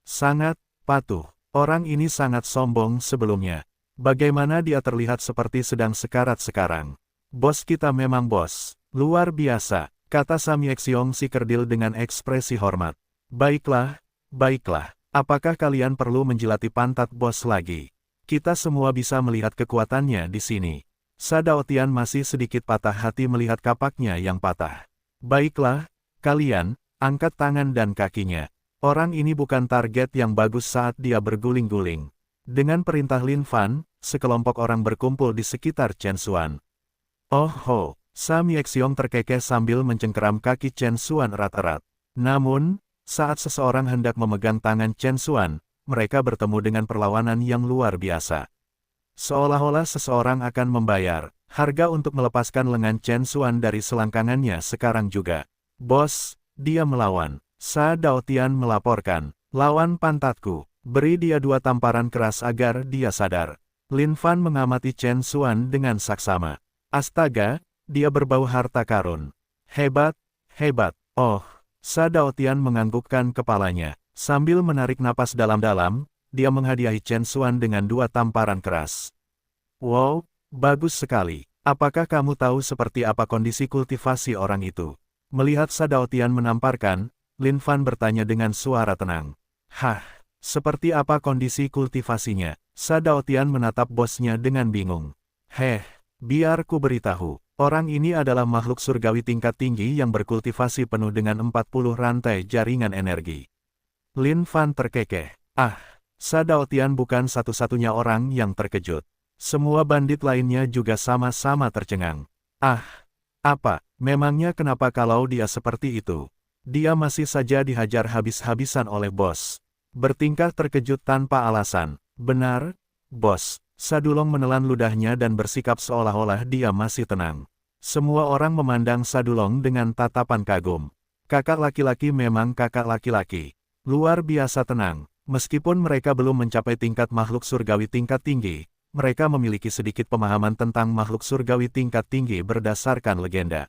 Sangat patuh. Orang ini sangat sombong sebelumnya. Bagaimana dia terlihat seperti sedang sekarat sekarang. Bos kita memang bos. Luar biasa, kata Samyeksyong si kerdil dengan ekspresi hormat. Baiklah, baiklah. Apakah kalian perlu menjilati pantat bos lagi? Kita semua bisa melihat kekuatannya di sini. Sadaotian masih sedikit patah hati melihat kapaknya yang patah. Baiklah, kalian, angkat tangan dan kakinya. Orang ini bukan target yang bagus saat dia berguling-guling. Dengan perintah Lin Fan, sekelompok orang berkumpul di sekitar Chen Xuan. Oh ho, Samyeksyong terkekeh sambil mencengkeram kaki Chen Xuan erat-erat. Namun, saat seseorang hendak memegang tangan Chen Xuan, mereka bertemu dengan perlawanan yang luar biasa. Seolah-olah seseorang akan membayar harga untuk melepaskan lengan Chen Xuan dari selangkangannya sekarang juga. Bos, dia melawan. Sa Daotian melaporkan, lawan pantatku. Beri dia 2 tamparan keras agar dia sadar. Lin Fan mengamati Chen Xuan dengan saksama. Astaga, dia berbau harta karun. Hebat, hebat. Oh, Sa Daotian menganggukkan kepalanya. Sambil menarik napas dalam-dalam, dia menghadiahi Chen Xuan dengan 2 tamparan keras. Wow, bagus sekali. Apakah kamu tahu seperti apa kondisi kultivasi orang itu? Melihat Sa Daotian menamparkan, Lin Fan bertanya dengan suara tenang. Hah? Seperti apa kondisi kultivasinya? Sa Daotian menatap bosnya dengan bingung. Biar ku beritahu. Orang ini adalah makhluk surgawi tingkat tinggi yang berkultivasi penuh dengan 40 rantai jaringan energi. Lin Fan terkekeh. Sa Daotian bukan satu-satunya orang yang terkejut. Semua bandit lainnya juga sama-sama tercengang. Apa? Memangnya kenapa kalau dia seperti itu? Dia masih saja dihajar habis-habisan oleh bos. Bertingkah terkejut tanpa alasan. Benar, bos. Sadulong menelan ludahnya dan bersikap seolah-olah dia masih tenang. Semua orang memandang Sadulong dengan tatapan kagum. Kakak laki-laki memang kakak laki-laki. Luar biasa tenang. Meskipun mereka belum mencapai tingkat makhluk surgawi tingkat tinggi, mereka memiliki sedikit pemahaman tentang makhluk surgawi tingkat tinggi berdasarkan legenda.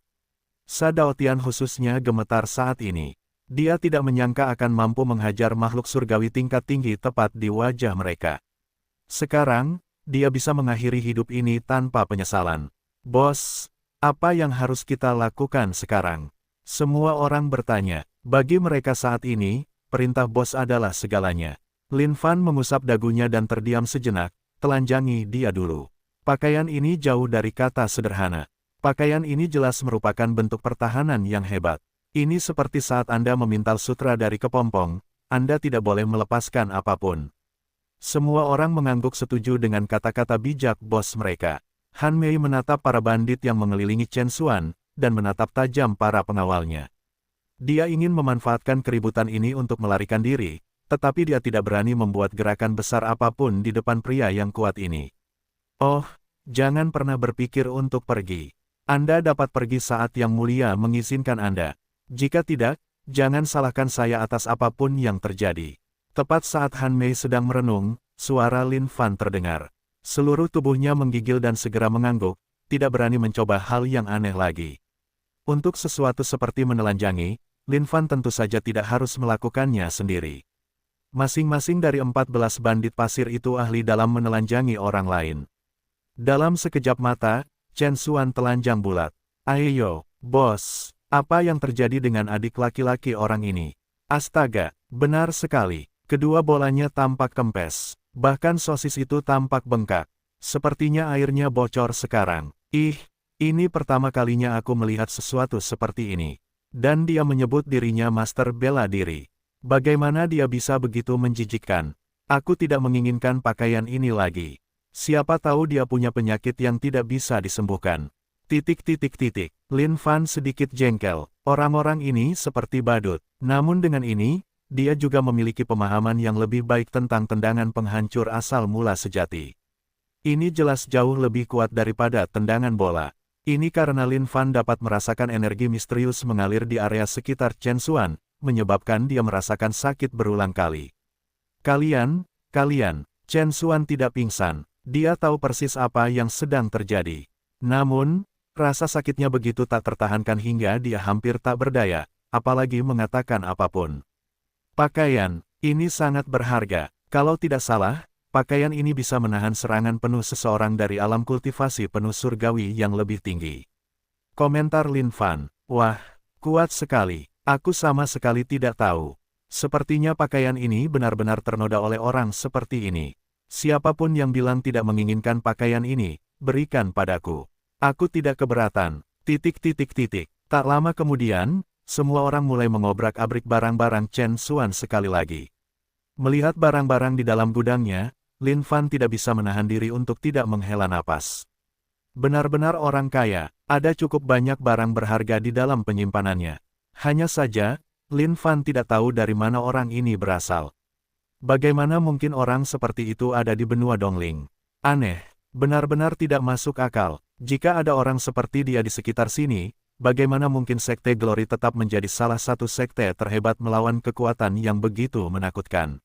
Sa Daotian khususnya gemetar saat ini. Dia tidak menyangka akan mampu menghajar makhluk surgawi tingkat tinggi tepat di wajah mereka. Sekarang, dia bisa mengakhiri hidup ini tanpa penyesalan. Bos, apa yang harus kita lakukan sekarang? Semua orang bertanya. Bagi mereka saat ini, perintah bos adalah segalanya. Lin Fan mengusap dagunya dan terdiam sejenak, telanjangi dia dulu. Pakaian ini jauh dari kata sederhana. Pakaian ini jelas merupakan bentuk pertahanan yang hebat. Ini seperti saat Anda memintal sutra dari kepompong, Anda tidak boleh melepaskan apapun. Semua orang mengangguk setuju dengan kata-kata bijak bos mereka. Han Mei menatap para bandit yang mengelilingi Chen Xuan, dan menatap tajam para pengawalnya. Dia ingin memanfaatkan keributan ini untuk melarikan diri, tetapi dia tidak berani membuat gerakan besar apapun di depan pria yang kuat ini. Oh, jangan pernah berpikir untuk pergi. Anda dapat pergi saat Yang Mulia mengizinkan Anda. Jika tidak, jangan salahkan saya atas apapun yang terjadi. Tepat saat Han Mei sedang merenung, suara Lin Fan terdengar. Seluruh tubuhnya menggigil dan segera mengangguk, tidak berani mencoba hal yang aneh lagi. Untuk sesuatu seperti menelanjangi, Lin Fan tentu saja tidak harus melakukannya sendiri. Masing-masing dari 14 bandit pasir itu ahli dalam menelanjangi orang lain. Dalam sekejap mata, Chen Xuan telanjang bulat. Ayo, bos, apa yang terjadi dengan adik laki-laki orang ini? Astaga, benar sekali. Kedua bolanya tampak kempes. Bahkan sosis itu tampak bengkak. Sepertinya airnya bocor sekarang. Ih, ini pertama kalinya aku melihat sesuatu seperti ini. Dan dia menyebut dirinya master bela diri. Bagaimana dia bisa begitu menjijikkan? Aku tidak menginginkan pakaian ini lagi. Siapa tahu dia punya penyakit yang tidak bisa disembuhkan. Lin Fan sedikit jengkel. Orang-orang ini seperti badut. Namun dengan ini, dia juga memiliki pemahaman yang lebih baik tentang tendangan penghancur asal mula sejati. Ini jelas jauh lebih kuat daripada tendangan bola. Ini karena Lin Fan dapat merasakan energi misterius mengalir di area sekitar Chen Xuan, menyebabkan dia merasakan sakit berulang kali. Kalian, Chen Xuan tidak pingsan. Dia tahu persis apa yang sedang terjadi. Namun, rasa sakitnya begitu tak tertahankan hingga dia hampir tak berdaya, apalagi mengatakan apapun. Pakaian, ini sangat berharga. Kalau tidak salah, pakaian ini bisa menahan serangan penuh seseorang dari alam kultivasi penuh surgawi yang lebih tinggi. Komentar Lin Fan, wah, kuat sekali. Aku sama sekali tidak tahu. Sepertinya pakaian ini benar-benar ternoda oleh orang seperti ini. Siapapun yang bilang tidak menginginkan pakaian ini, berikan padaku. Aku tidak keberatan. Tak lama kemudian, semua orang mulai mengobrak-abrik barang-barang Chen Xuan sekali lagi. Melihat barang-barang di dalam gudangnya, Lin Fan tidak bisa menahan diri untuk tidak menghela napas. Benar-benar orang kaya, ada cukup banyak barang berharga di dalam penyimpanannya. Hanya saja, Lin Fan tidak tahu dari mana orang ini berasal. Bagaimana mungkin orang seperti itu ada di benua Dongling? Aneh, benar-benar tidak masuk akal. Jika ada orang seperti dia di sekitar sini, bagaimana mungkin Sekte Glory tetap menjadi salah satu sekte terhebat melawan kekuatan yang begitu menakutkan?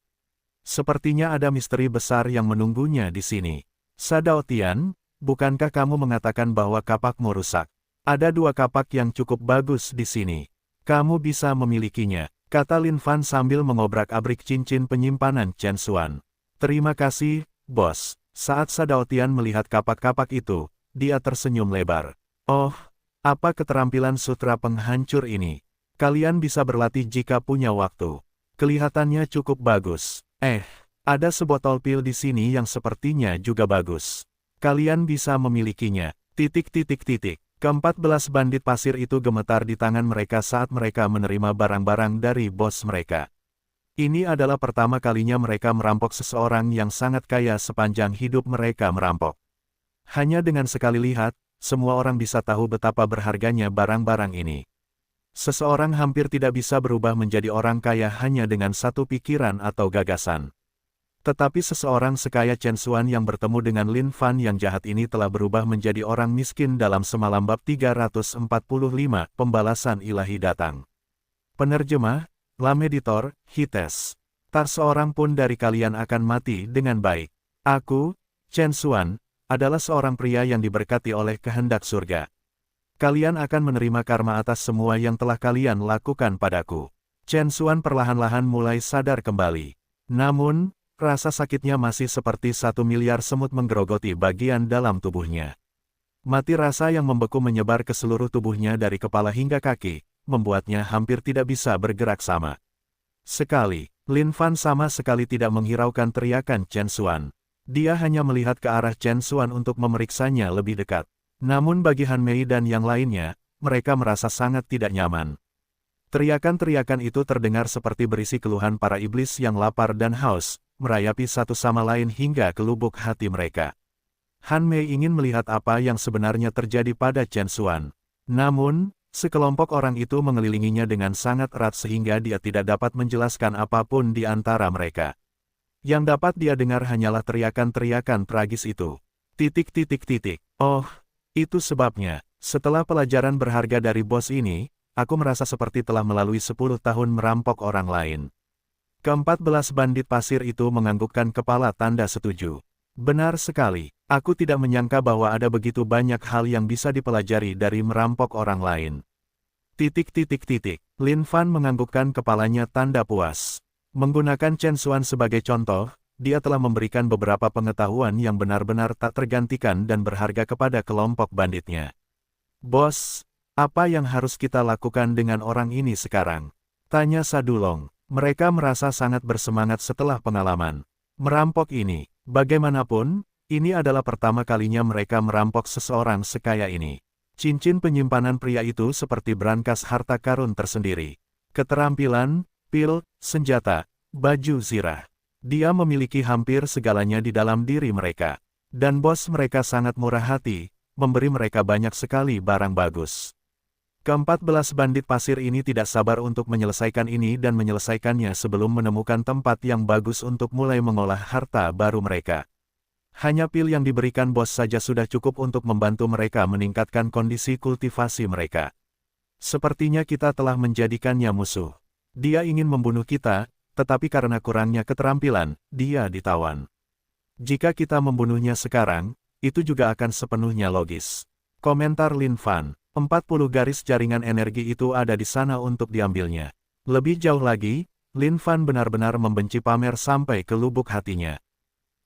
Sepertinya ada misteri besar yang menunggunya di sini. Sadao Tian, bukankah kamu mengatakan bahwa kapakmu rusak? Ada 2 kapak yang cukup bagus di sini. Kamu bisa memilikinya, kata Lin Fan sambil mengobrak-abrik cincin penyimpanan Chen Xuan. Terima kasih, bos. Saat Sadao Tian melihat kapak-kapak itu, dia tersenyum lebar. Oh, apa keterampilan sutra penghancur ini? Kalian bisa berlatih jika punya waktu. Kelihatannya cukup bagus. Ada sebotol pil di sini yang sepertinya juga bagus. Kalian bisa memilikinya. Ke-14 bandit pasir itu gemetar di tangan mereka saat mereka menerima barang-barang dari bos mereka. Ini adalah pertama kalinya mereka merampok seseorang yang sangat kaya sepanjang hidup mereka merampok. Hanya dengan sekali lihat, semua orang bisa tahu betapa berharganya barang-barang ini. Seseorang hampir tidak bisa berubah menjadi orang kaya hanya dengan satu pikiran atau gagasan. Tetapi seseorang sekaya Chen Xuan yang bertemu dengan Lin Fan yang jahat ini telah berubah menjadi orang miskin dalam semalam. Bab 345, Pembalasan Ilahi datang. Penerjemah, Lam Editor, Hites. Tak seorang pun dari kalian akan mati dengan baik. Aku, Chen Xuan, adalah seorang pria yang diberkati oleh kehendak surga. Kalian akan menerima karma atas semua yang telah kalian lakukan padaku. Chen Xuan perlahan-lahan mulai sadar kembali. Namun, rasa sakitnya masih seperti 1 miliar semut menggerogoti bagian dalam tubuhnya. Mati rasa yang membeku menyebar ke seluruh tubuhnya dari kepala hingga kaki, membuatnya hampir tidak bisa bergerak sama sekali. Lin Fan sama sekali tidak menghiraukan teriakan Chen Xuan. Dia hanya melihat ke arah Chen Xuan untuk memeriksanya lebih dekat. Namun bagi Han Mei dan yang lainnya, mereka merasa sangat tidak nyaman. Teriakan-teriakan itu terdengar seperti berisi keluhan para iblis yang lapar dan haus, merayapi satu sama lain hingga ke lubuk hati mereka. Han Mei ingin melihat apa yang sebenarnya terjadi pada Chen Xuan. Namun, sekelompok orang itu mengelilinginya dengan sangat erat sehingga dia tidak dapat menjelaskan apapun di antara mereka. Yang dapat dia dengar hanyalah teriakan-teriakan tragis itu. Oh, itu sebabnya, setelah pelajaran berharga dari bos ini, aku merasa seperti telah melalui 10 tahun merampok orang lain. Ke-14 bandit pasir itu menganggukkan kepala tanda setuju. Benar sekali, aku tidak menyangka bahwa ada begitu banyak hal yang bisa dipelajari dari merampok orang lain. Lin Fan menganggukkan kepalanya tanda puas. Menggunakan Chen Xuan sebagai contoh, dia telah memberikan beberapa pengetahuan yang benar-benar tak tergantikan dan berharga kepada kelompok banditnya. Bos, apa yang harus kita lakukan dengan orang ini sekarang? Tanya Sadulong. Mereka merasa sangat bersemangat setelah pengalaman merampok ini. Bagaimanapun, ini adalah pertama kalinya mereka merampok seseorang sekaya ini. Cincin penyimpanan pria itu seperti brankas harta karun tersendiri. Keterampilan, pil, senjata, baju zirah. Dia memiliki hampir segalanya di dalam diri mereka. Dan bos mereka sangat murah hati, memberi mereka banyak sekali barang bagus. Ke-14 bandit pasir ini tidak sabar untuk menyelesaikan ini dan menyelesaikannya sebelum menemukan tempat yang bagus untuk mulai mengolah harta baru mereka. Hanya pil yang diberikan bos saja sudah cukup untuk membantu mereka meningkatkan kondisi kultivasi mereka. Sepertinya kita telah menjadikannya musuh. Dia ingin membunuh kita, tetapi karena kurangnya keterampilan, dia ditawan. Jika kita membunuhnya sekarang, itu juga akan sepenuhnya logis. Komentar Lin Fan. 40 garis jaringan energi itu ada di sana untuk diambilnya. Lebih jauh lagi, Lin Fan benar-benar membenci pamer sampai ke lubuk hatinya.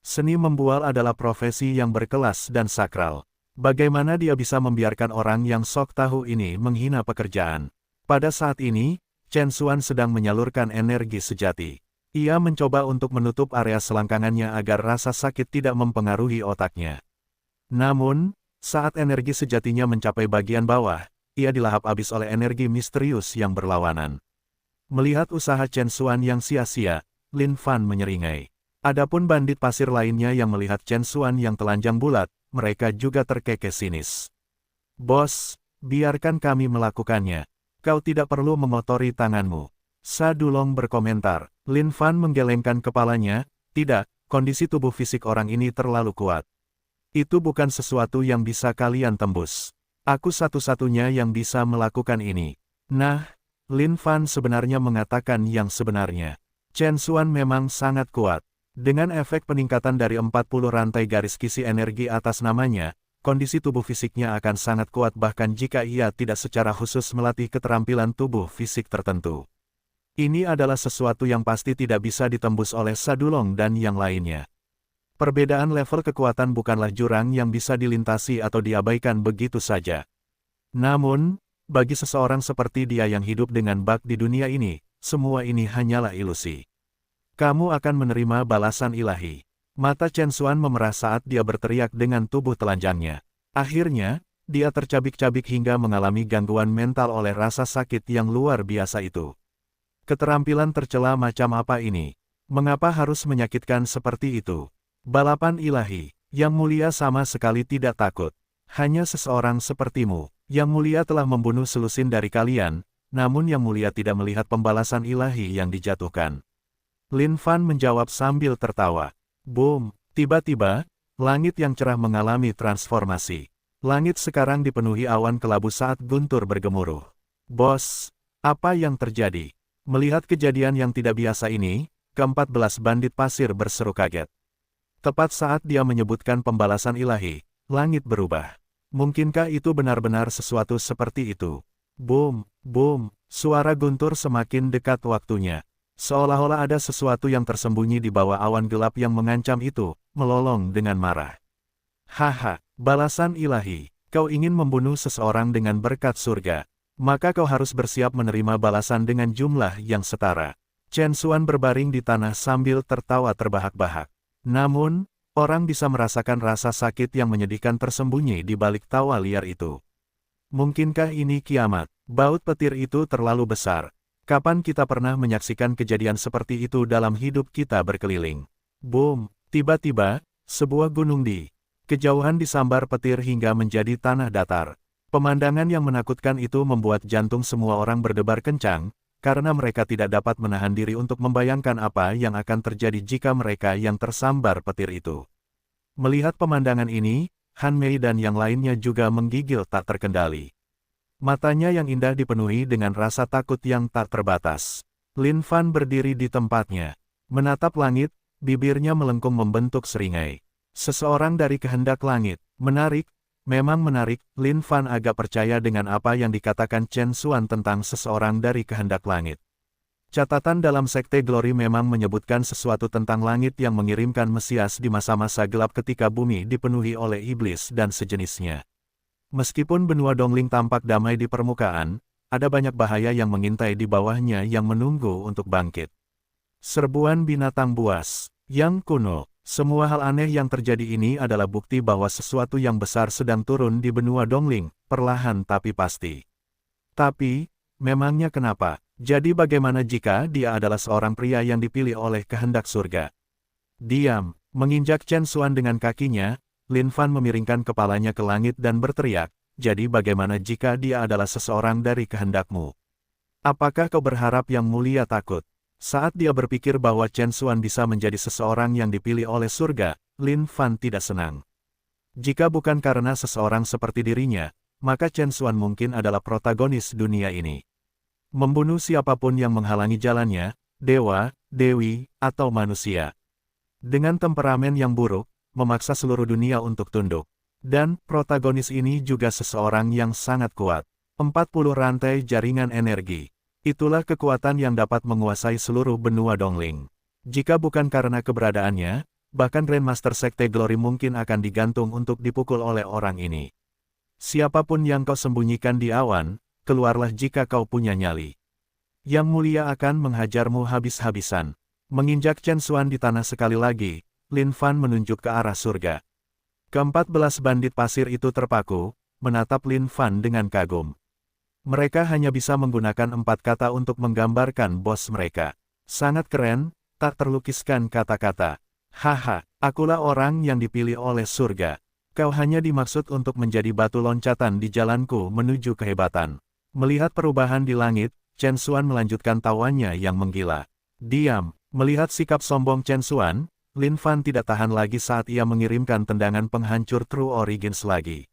Seni membual adalah profesi yang berkelas dan sakral. Bagaimana dia bisa membiarkan orang yang sok tahu ini menghina pekerjaan? Pada saat ini, Chen Xuan sedang menyalurkan energi sejati. Ia mencoba untuk menutup area selangkangannya agar rasa sakit tidak mempengaruhi otaknya. Namun, saat energi sejatinya mencapai bagian bawah, ia dilahap habis oleh energi misterius yang berlawanan. Melihat usaha Chen Xuan yang sia-sia, Lin Fan menyeringai. Adapun bandit pasir lainnya yang melihat Chen Xuan yang telanjang bulat, mereka juga terkekeh sinis. Bos, biarkan kami melakukannya. Kau tidak perlu mengotori tanganmu. Sadulong berkomentar. Lin Fan menggelengkan kepalanya, tidak, kondisi tubuh fisik orang ini terlalu kuat. Itu bukan sesuatu yang bisa kalian tembus. Aku satu-satunya yang bisa melakukan ini. Nah, Lin Fan sebenarnya mengatakan yang sebenarnya. Chen Xuan memang sangat kuat. Dengan efek peningkatan dari 40 rantai garis kisi energi atas namanya, kondisi tubuh fisiknya akan sangat kuat bahkan jika ia tidak secara khusus melatih keterampilan tubuh fisik tertentu. Ini adalah sesuatu yang pasti tidak bisa ditembus oleh Sadulong dan yang lainnya. Perbedaan level kekuatan bukanlah jurang yang bisa dilintasi atau diabaikan begitu saja. Namun, bagi seseorang seperti dia yang hidup dengan bak di dunia ini, semua ini hanyalah ilusi. Kamu akan menerima balasan ilahi. Mata Chen Xuan memerah saat dia berteriak dengan tubuh telanjangnya. Akhirnya, dia tercabik-cabik hingga mengalami gangguan mental oleh rasa sakit yang luar biasa itu. Keterampilan tercela macam apa ini? Mengapa harus menyakitkan seperti itu? Balapan ilahi, yang mulia sama sekali tidak takut. Hanya seseorang sepertimu, yang mulia telah membunuh selusin dari kalian, namun yang mulia tidak melihat pembalasan ilahi yang dijatuhkan. Lin Fan menjawab sambil tertawa. Boom, tiba-tiba, langit yang cerah mengalami transformasi. Langit sekarang dipenuhi awan kelabu saat guntur bergemuruh. Bos, apa yang terjadi? Melihat kejadian yang tidak biasa ini, ke-14 bandit pasir berseru kaget. Tepat saat dia menyebutkan pembalasan ilahi, langit berubah. Mungkinkah itu benar-benar sesuatu seperti itu? Boom, boom, suara guntur semakin dekat waktunya. Seolah-olah ada sesuatu yang tersembunyi di bawah awan gelap yang mengancam itu, melolong dengan marah. Haha, balasan ilahi, kau ingin membunuh seseorang dengan berkat surga. Maka kau harus bersiap menerima balasan dengan jumlah yang setara. Chen Xuan berbaring di tanah sambil tertawa terbahak-bahak. Namun, orang bisa merasakan rasa sakit yang menyedihkan tersembunyi di balik tawa liar itu. Mungkinkah ini kiamat? Baut petir itu terlalu besar. Kapan kita pernah menyaksikan kejadian seperti itu dalam hidup kita berkeliling? Boom! Tiba-tiba, sebuah gunung di Kejauhan disambar petir hingga menjadi tanah datar. Pemandangan yang menakutkan itu membuat jantung semua orang berdebar kencang, karena mereka tidak dapat menahan diri untuk membayangkan apa yang akan terjadi jika mereka yang tersambar petir itu. Melihat pemandangan ini, Han Mei dan yang lainnya juga menggigil tak terkendali. Matanya yang indah dipenuhi dengan rasa takut yang tak terbatas. Lin Fan berdiri di tempatnya, menatap langit, bibirnya melengkung membentuk seringai. Seseorang dari kehendak langit. Menarik, memang menarik. Lin Fan agak percaya dengan apa yang dikatakan Chen Xuan tentang seseorang dari kehendak langit. Catatan dalam Sekte Glory memang menyebutkan sesuatu tentang langit yang mengirimkan Mesias di masa-masa gelap ketika bumi dipenuhi oleh iblis dan sejenisnya. Meskipun benua Dongling tampak damai di permukaan, ada banyak bahaya yang mengintai di bawahnya yang menunggu untuk bangkit. Serbuan binatang buas yang kuno. Semua hal aneh yang terjadi ini adalah bukti bahwa sesuatu yang besar sedang turun di benua Dongling, perlahan tapi pasti. Tapi, memangnya kenapa? Jadi bagaimana jika dia adalah seorang pria yang dipilih oleh kehendak surga? Diam, menginjak Chen Xuan dengan kakinya, Lin Fan memiringkan kepalanya ke langit dan berteriak, jadi bagaimana jika dia adalah seseorang dari kehendakmu? Apakah kau berharap yang mulia takut? Saat dia berpikir bahwa Chen Xuan bisa menjadi seseorang yang dipilih oleh surga, Lin Fan tidak senang. Jika bukan karena seseorang seperti dirinya, maka Chen Xuan mungkin adalah protagonis dunia ini. Membunuh siapapun yang menghalangi jalannya, dewa, dewi, atau manusia. Dengan temperamen yang buruk, memaksa seluruh dunia untuk tunduk. Dan, protagonis ini juga seseorang yang sangat kuat. 40 rantai jaringan energi. Itulah kekuatan yang dapat menguasai seluruh benua Dongling. Jika bukan karena keberadaannya, bahkan Grandmaster Sekte Glory mungkin akan digantung untuk dipukul oleh orang ini. Siapapun yang kau sembunyikan di awan, keluarlah jika kau punya nyali. Yang mulia akan menghajarmu habis-habisan. Menginjak Chen Xuan di tanah sekali lagi, Lin Fan menunjuk ke arah surga. Ke-14 bandit pasir itu terpaku, menatap Lin Fan dengan kagum. Mereka hanya bisa menggunakan 4 kata untuk menggambarkan bos mereka. Sangat keren, tak terlukiskan kata-kata. Haha, akulah orang yang dipilih oleh surga. Kau hanya dimaksud untuk menjadi batu loncatan di jalanku menuju kehebatan. Melihat perubahan di langit, Chen Xuan melanjutkan tawanya yang menggila. Diam, melihat sikap sombong Chen Xuan, Lin Fan tidak tahan lagi saat ia mengirimkan tendangan penghancur True Origins lagi.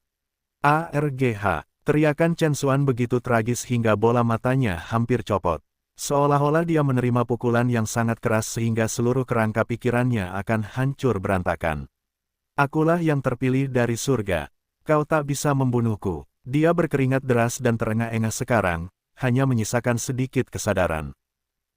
ARGH. Teriakan Chen Xuan begitu tragis hingga bola matanya hampir copot. Seolah-olah dia menerima pukulan yang sangat keras sehingga seluruh kerangka pikirannya akan hancur berantakan. Akulah yang terpilih dari surga. Kau tak bisa membunuhku. Dia berkeringat deras dan terengah-engah sekarang, hanya menyisakan sedikit kesadaran.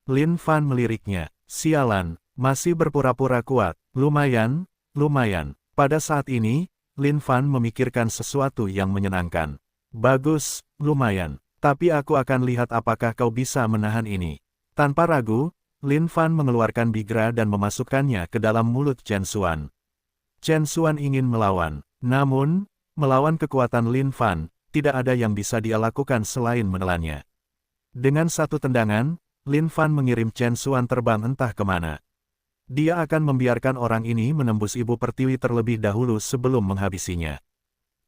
Lin Fan meliriknya. Sialan, masih berpura-pura kuat. Lumayan, lumayan. Pada saat ini, Lin Fan memikirkan sesuatu yang menyenangkan. Bagus, lumayan. Tapi aku akan lihat apakah kau bisa menahan ini. Tanpa ragu, Lin Fan mengeluarkan bigra dan memasukkannya ke dalam mulut Chen Xuan. Chen Xuan ingin melawan. Namun, melawan kekuatan Lin Fan, tidak ada yang bisa dia lakukan selain menelannya. Dengan satu tendangan, Lin Fan mengirim Chen Xuan terbang entah kemana. Dia akan membiarkan orang ini menembus ibu pertiwi terlebih dahulu sebelum menghabisinya.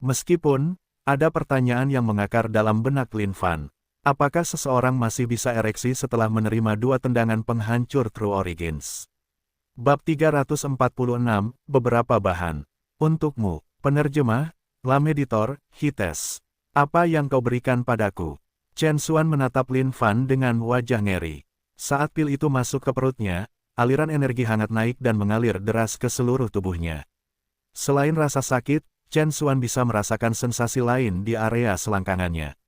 Meskipun, ada pertanyaan yang mengakar dalam benak Lin Fan. Apakah seseorang masih bisa ereksi setelah menerima 2 tendangan penghancur True Origins? Bab 346, Beberapa Bahan. Untukmu, penerjemah, Lam Editor, Hites. Apa yang kau berikan padaku? Chen Xuan menatap Lin Fan dengan wajah ngeri. Saat pil itu masuk ke perutnya, aliran energi hangat naik dan mengalir deras ke seluruh tubuhnya. Selain rasa sakit, Chen Xuan bisa merasakan sensasi lain di area selangkangannya.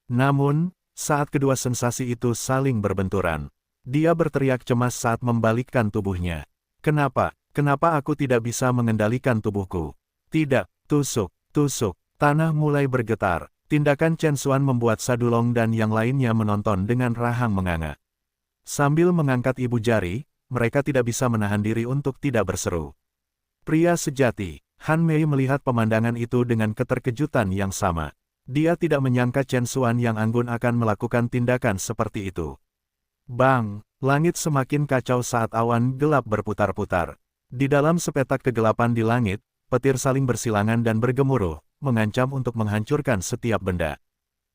Namun, saat kedua sensasi itu saling berbenturan, dia berteriak cemas saat membalikkan tubuhnya. Kenapa? Kenapa aku tidak bisa mengendalikan tubuhku? Tidak, tusuk, tusuk. Tanah mulai bergetar. Tindakan Chen Xuan membuat Sadulong dan yang lainnya menonton dengan rahang menganga. Sambil mengangkat ibu jari, mereka tidak bisa menahan diri untuk tidak berseru. Pria sejati. Han Mei melihat pemandangan itu dengan keterkejutan yang sama. Dia tidak menyangka Chen Xuan yang anggun akan melakukan tindakan seperti itu. Bang! Langit semakin kacau saat awan gelap berputar-putar. Di dalam sepetak kegelapan di langit, petir saling bersilangan dan bergemuruh, mengancam untuk menghancurkan setiap benda.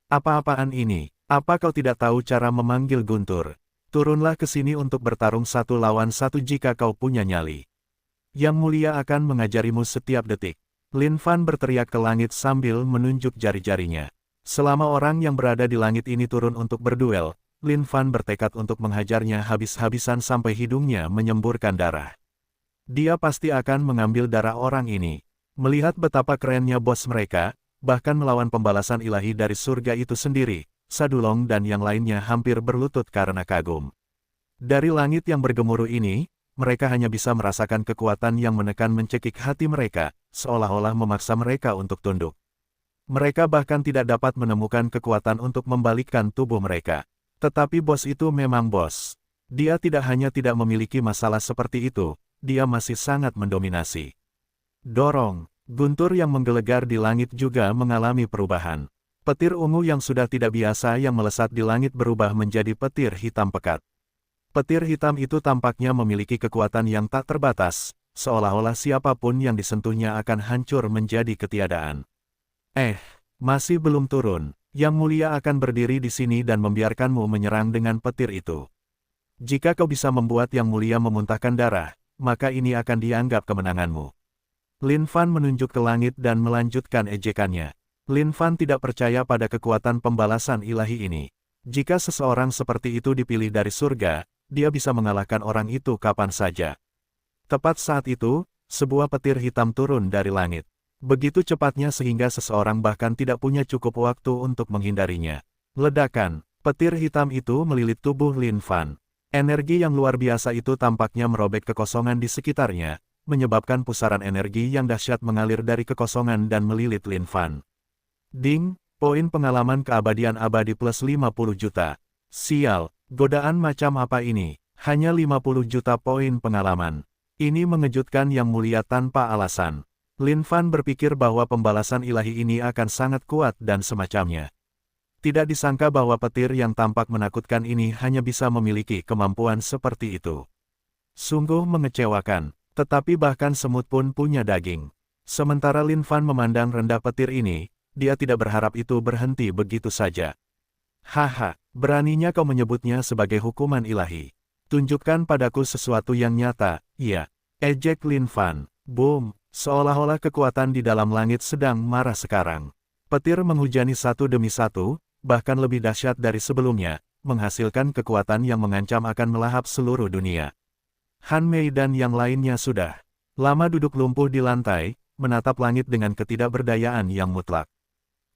Apa-apaan ini? Apa kau tidak tahu cara memanggil Guntur? Turunlah ke sini untuk bertarung 1 lawan 1 jika kau punya nyali. Yang Mulia akan mengajarimu setiap detik. Lin Fan berteriak ke langit sambil menunjuk jari-jarinya. Selama orang yang berada di langit ini turun untuk berduel, Lin Fan bertekad untuk menghajarnya habis-habisan sampai hidungnya menyemburkan darah. Dia pasti akan mengambil darah orang ini. Melihat betapa kerennya bos mereka, bahkan melawan pembalasan ilahi dari surga itu sendiri, Sadulong dan yang lainnya hampir berlutut karena kagum. Dari langit yang bergemuruh ini, mereka hanya bisa merasakan kekuatan yang menekan mencekik hati mereka, seolah-olah memaksa mereka untuk tunduk. Mereka bahkan tidak dapat menemukan kekuatan untuk membalikkan tubuh mereka. Tetapi bos itu memang bos. Dia tidak hanya tidak memiliki masalah seperti itu, dia masih sangat mendominasi. Dorong, guntur yang menggelegar di langit juga mengalami perubahan. Petir ungu yang sudah tidak biasa yang melesat di langit berubah menjadi petir hitam pekat. Petir hitam itu tampaknya memiliki kekuatan yang tak terbatas, seolah-olah siapapun yang disentuhnya akan hancur menjadi ketiadaan. Masih belum turun. Yang Mulia akan berdiri di sini dan membiarkanmu menyerang dengan petir itu. Jika kau bisa membuat Yang Mulia memuntahkan darah, maka ini akan dianggap kemenanganmu. Lin Fan menunjuk ke langit dan melanjutkan ejekannya. Lin Fan tidak percaya pada kekuatan pembalasan ilahi ini. Jika seseorang seperti itu dipilih dari surga, dia bisa mengalahkan orang itu kapan saja. Tepat saat itu, sebuah petir hitam turun dari langit. Begitu cepatnya sehingga seseorang bahkan tidak punya cukup waktu untuk menghindarinya. Ledakan, petir hitam itu melilit tubuh Lin Fan. Energi yang luar biasa itu tampaknya merobek kekosongan di sekitarnya, menyebabkan pusaran energi yang dahsyat mengalir dari kekosongan dan melilit Lin Fan. Ding, poin pengalaman keabadian abadi plus 50 juta. Sial, godaan macam apa ini? Hanya 50 juta poin pengalaman. Ini mengejutkan Yang Mulia tanpa alasan. Lin Fan berpikir bahwa pembalasan ilahi ini akan sangat kuat dan semacamnya. Tidak disangka bahwa petir yang tampak menakutkan ini hanya bisa memiliki kemampuan seperti itu. Sungguh mengecewakan, tetapi bahkan semut pun punya daging. Sementara Lin Fan memandang rendah petir ini, dia tidak berharap itu berhenti begitu saja. Haha, beraninya kau menyebutnya sebagai hukuman ilahi. Tunjukkan padaku sesuatu yang nyata, iya. Ejek Lin Fan. Boom, seolah-olah kekuatan di dalam langit sedang marah sekarang. Petir menghujani satu demi satu, bahkan lebih dahsyat dari sebelumnya, menghasilkan kekuatan yang mengancam akan melahap seluruh dunia. Han Mei dan yang lainnya sudah lama duduk lumpuh di lantai, menatap langit dengan ketidakberdayaan yang mutlak.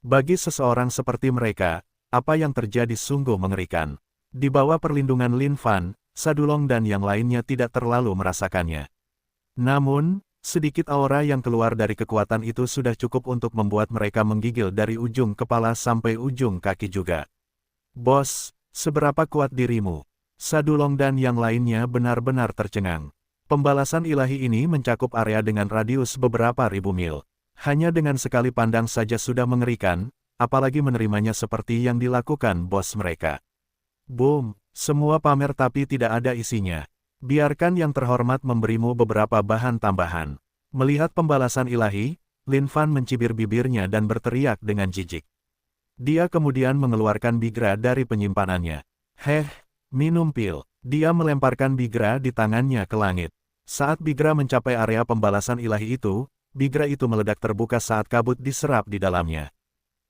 Bagi seseorang seperti mereka, apa yang terjadi sungguh mengerikan. Di bawah perlindungan Lin Fan, Sadulong dan yang lainnya tidak terlalu merasakannya. Namun, sedikit aura yang keluar dari kekuatan itu sudah cukup untuk membuat mereka menggigil dari ujung kepala sampai ujung kaki juga. Bos, seberapa kuat dirimu? Sadulong dan yang lainnya benar-benar tercengang. Pembalasan ilahi ini mencakup area dengan radius beberapa ribu mil. Hanya dengan sekali pandang saja sudah mengerikan, apalagi menerimanya seperti yang dilakukan bos mereka. Boom, semua pamer tapi tidak ada isinya. Biarkan yang terhormat memberimu beberapa bahan tambahan. Melihat pembalasan ilahi, Lin Fan mencibir bibirnya dan berteriak dengan jijik. Dia kemudian mengeluarkan bigra dari penyimpanannya. Minum pil. Dia melemparkan bigra di tangannya ke langit. Saat bigra mencapai area pembalasan ilahi itu, bigra itu meledak terbuka saat kabut diserap di dalamnya.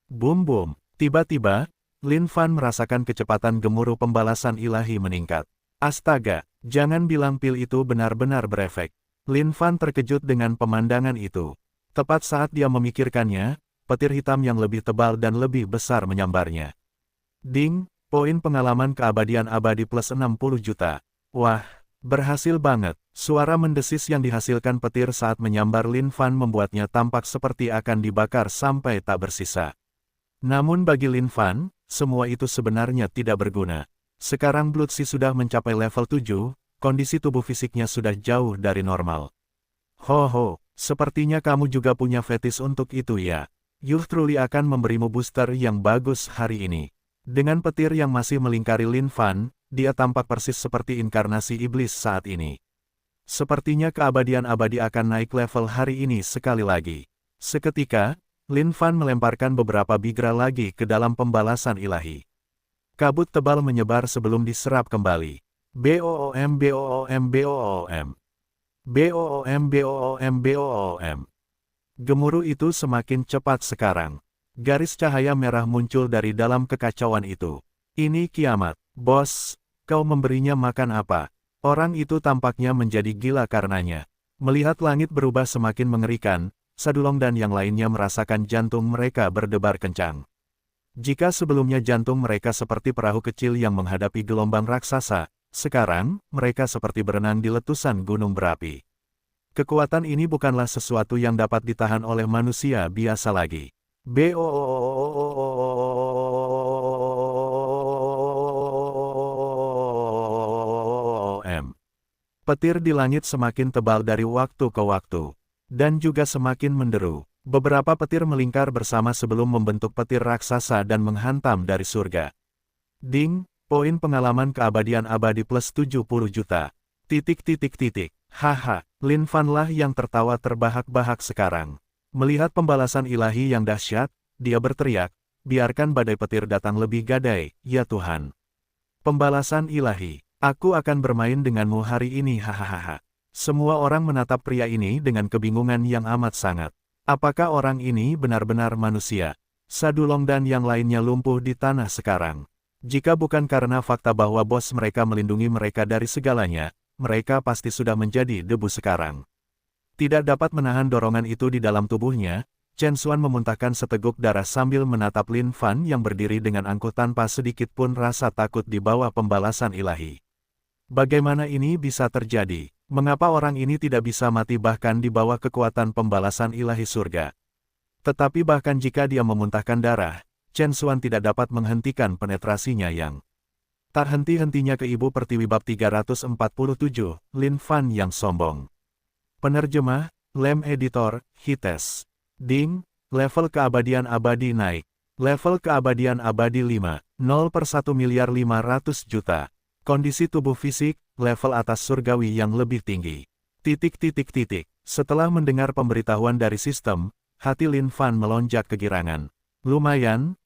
Boom. Tiba-tiba, Lin Fan merasakan kecepatan gemuruh pembalasan ilahi meningkat. Astaga, jangan bilang pil itu benar-benar berefek. Lin Fan terkejut dengan pemandangan itu. Tepat saat dia memikirkannya, petir hitam yang lebih tebal dan lebih besar menyambarnya. Ding, poin pengalaman keabadian abadi plus 60 juta. Wah, berhasil banget. Suara mendesis yang dihasilkan petir saat menyambar Lin Fan membuatnya tampak seperti akan dibakar sampai tak bersisa. Namun bagi Lin Fan, semua itu sebenarnya tidak berguna. Sekarang Blood Sea sudah mencapai level 7, kondisi tubuh fisiknya sudah jauh dari normal. Sepertinya kamu juga punya fetis untuk itu ya. Youth Truly akan memberimu booster yang bagus hari ini. Dengan petir yang masih melingkari Lin Fan, dia tampak persis seperti inkarnasi iblis saat ini. Sepertinya keabadian abadi akan naik level hari ini sekali lagi. Seketika, Lin Fan melemparkan beberapa bigra lagi ke dalam pembalasan ilahi. Kabut tebal menyebar sebelum diserap kembali. BOOM BOOM BOOM. BOOM BOOM BOOM. Gemuruh itu semakin cepat sekarang. Garis cahaya merah muncul dari dalam kekacauan itu. Ini kiamat. Bos, kau memberinya makan apa? Orang itu tampaknya menjadi gila karenanya. Melihat langit berubah semakin mengerikan, Sadulong dan yang lainnya merasakan jantung mereka berdebar kencang. Jika sebelumnya jantung mereka seperti perahu kecil yang menghadapi gelombang raksasa, sekarang, mereka seperti berenang di letusan gunung berapi. Kekuatan ini bukanlah sesuatu yang dapat ditahan oleh manusia biasa lagi. BOOM. Petir di langit semakin tebal dari waktu ke waktu, dan juga semakin menderu. Beberapa petir melingkar bersama sebelum membentuk petir raksasa dan menghantam dari surga. Ding, poin pengalaman keabadian abadi plus 70 juta. Haha, Lin Fan lah yang tertawa terbahak-bahak sekarang. Melihat pembalasan ilahi yang dahsyat, dia berteriak, biarkan badai petir datang lebih gadai, ya Tuhan. Pembalasan ilahi, aku akan bermain denganmu hari ini hahaha. Semua orang menatap pria ini dengan kebingungan yang amat sangat. Apakah orang ini benar-benar manusia? Sadulong dan yang lainnya lumpuh di tanah sekarang. Jika bukan karena fakta bahwa bos mereka melindungi mereka dari segalanya, mereka pasti sudah menjadi debu sekarang. Tidak dapat menahan dorongan itu di dalam tubuhnya, Chen Xuan memuntahkan seteguk darah sambil menatap Lin Fan yang berdiri dengan angkuh tanpa sedikit pun rasa takut di bawah pembalasan ilahi. Bagaimana ini bisa terjadi? Mengapa orang ini tidak bisa mati bahkan di bawah kekuatan pembalasan ilahi surga? Tetapi bahkan jika dia memuntahkan darah, Chen Xuan tidak dapat menghentikan penetrasinya yang tak henti-hentinya ke Ibu Pertiwi bab 347, Lin Fan yang sombong. Penerjemah, Lem Editor, Hites. Ding, level keabadian abadi naik. Level keabadian abadi 5, 0/1.500.000.000. Kondisi tubuh fisik, level atas surgawi yang lebih tinggi. Setelah mendengar pemberitahuan dari sistem, hati Lin Fan melonjak kegirangan. Lumayan,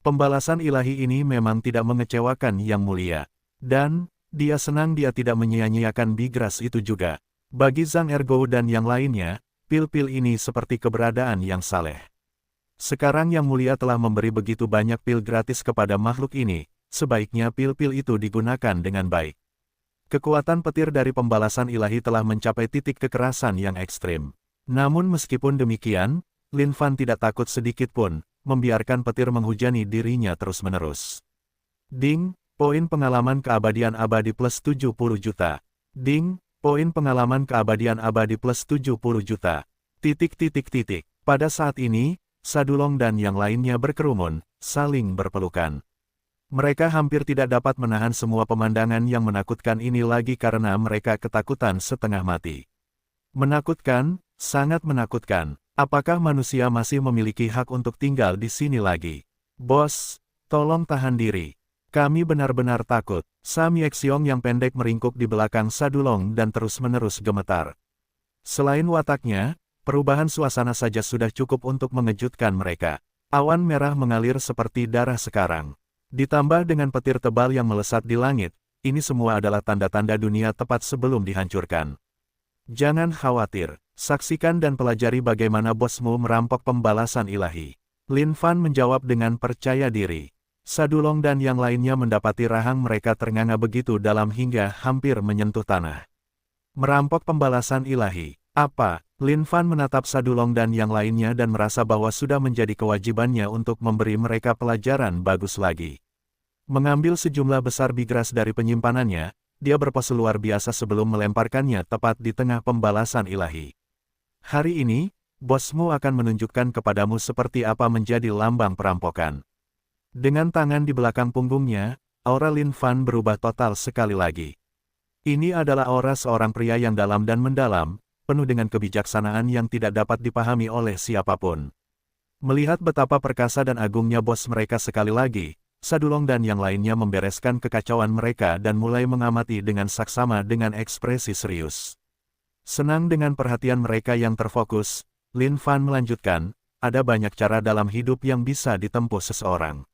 pembalasan ilahi ini memang tidak mengecewakan yang mulia. Dan, dia senang dia tidak menyia-nyiakan bigras itu juga. Bagi Zhang Ergo dan yang lainnya, pil-pil ini seperti keberadaan yang saleh. Sekarang yang mulia telah memberi begitu banyak pil gratis kepada makhluk ini. Sebaiknya pil-pil itu digunakan dengan baik. Kekuatan petir dari pembalasan ilahi telah mencapai titik kekerasan yang ekstrim. Namun meskipun demikian, Lin Fan tidak takut sedikit pun, membiarkan petir menghujani dirinya terus-menerus. Ding, poin pengalaman keabadian abadi plus 70 juta. Ding, poin pengalaman keabadian abadi plus 70 juta. Pada saat ini, Sadulong dan yang lainnya berkerumun, saling berpelukan. Mereka hampir tidak dapat menahan semua pemandangan yang menakutkan ini lagi karena mereka ketakutan setengah mati. Menakutkan, sangat menakutkan. Apakah manusia masih memiliki hak untuk tinggal di sini lagi? Bos, tolong tahan diri. Kami benar-benar takut. Sam Yexiong yang pendek meringkuk di belakang Sadulong dan terus-menerus gemetar. Selain wataknya, perubahan suasana saja sudah cukup untuk mengejutkan mereka. Awan merah mengalir seperti darah sekarang. Ditambah dengan petir tebal yang melesat di langit, ini semua adalah tanda-tanda dunia tepat sebelum dihancurkan. Jangan khawatir, saksikan dan pelajari bagaimana bosmu merampok pembalasan ilahi. Lin Fan menjawab dengan percaya diri. Sadulong dan yang lainnya mendapati rahang mereka ternganga begitu dalam hingga hampir menyentuh tanah. Merampok pembalasan ilahi. Apa? Lin Fan menatap Sadulong dan yang lainnya dan merasa bahwa sudah menjadi kewajibannya untuk memberi mereka pelajaran bagus lagi. Mengambil sejumlah besar bigras dari penyimpanannya, dia berpose luar biasa sebelum melemparkannya tepat di tengah pembalasan ilahi. Hari ini, bosmu akan menunjukkan kepadamu seperti apa menjadi lambang perampokan. Dengan tangan di belakang punggungnya, aura Lin Fan berubah total sekali lagi. Ini adalah aura seorang pria yang dalam dan mendalam, penuh dengan kebijaksanaan yang tidak dapat dipahami oleh siapapun. Melihat betapa perkasa dan agungnya bos mereka sekali lagi, Sadulong dan yang lainnya membereskan kekacauan mereka dan mulai mengamati dengan saksama dengan ekspresi serius. Senang dengan perhatian mereka yang terfokus, Lin Fan melanjutkan, ada banyak cara dalam hidup yang bisa ditempuh seseorang.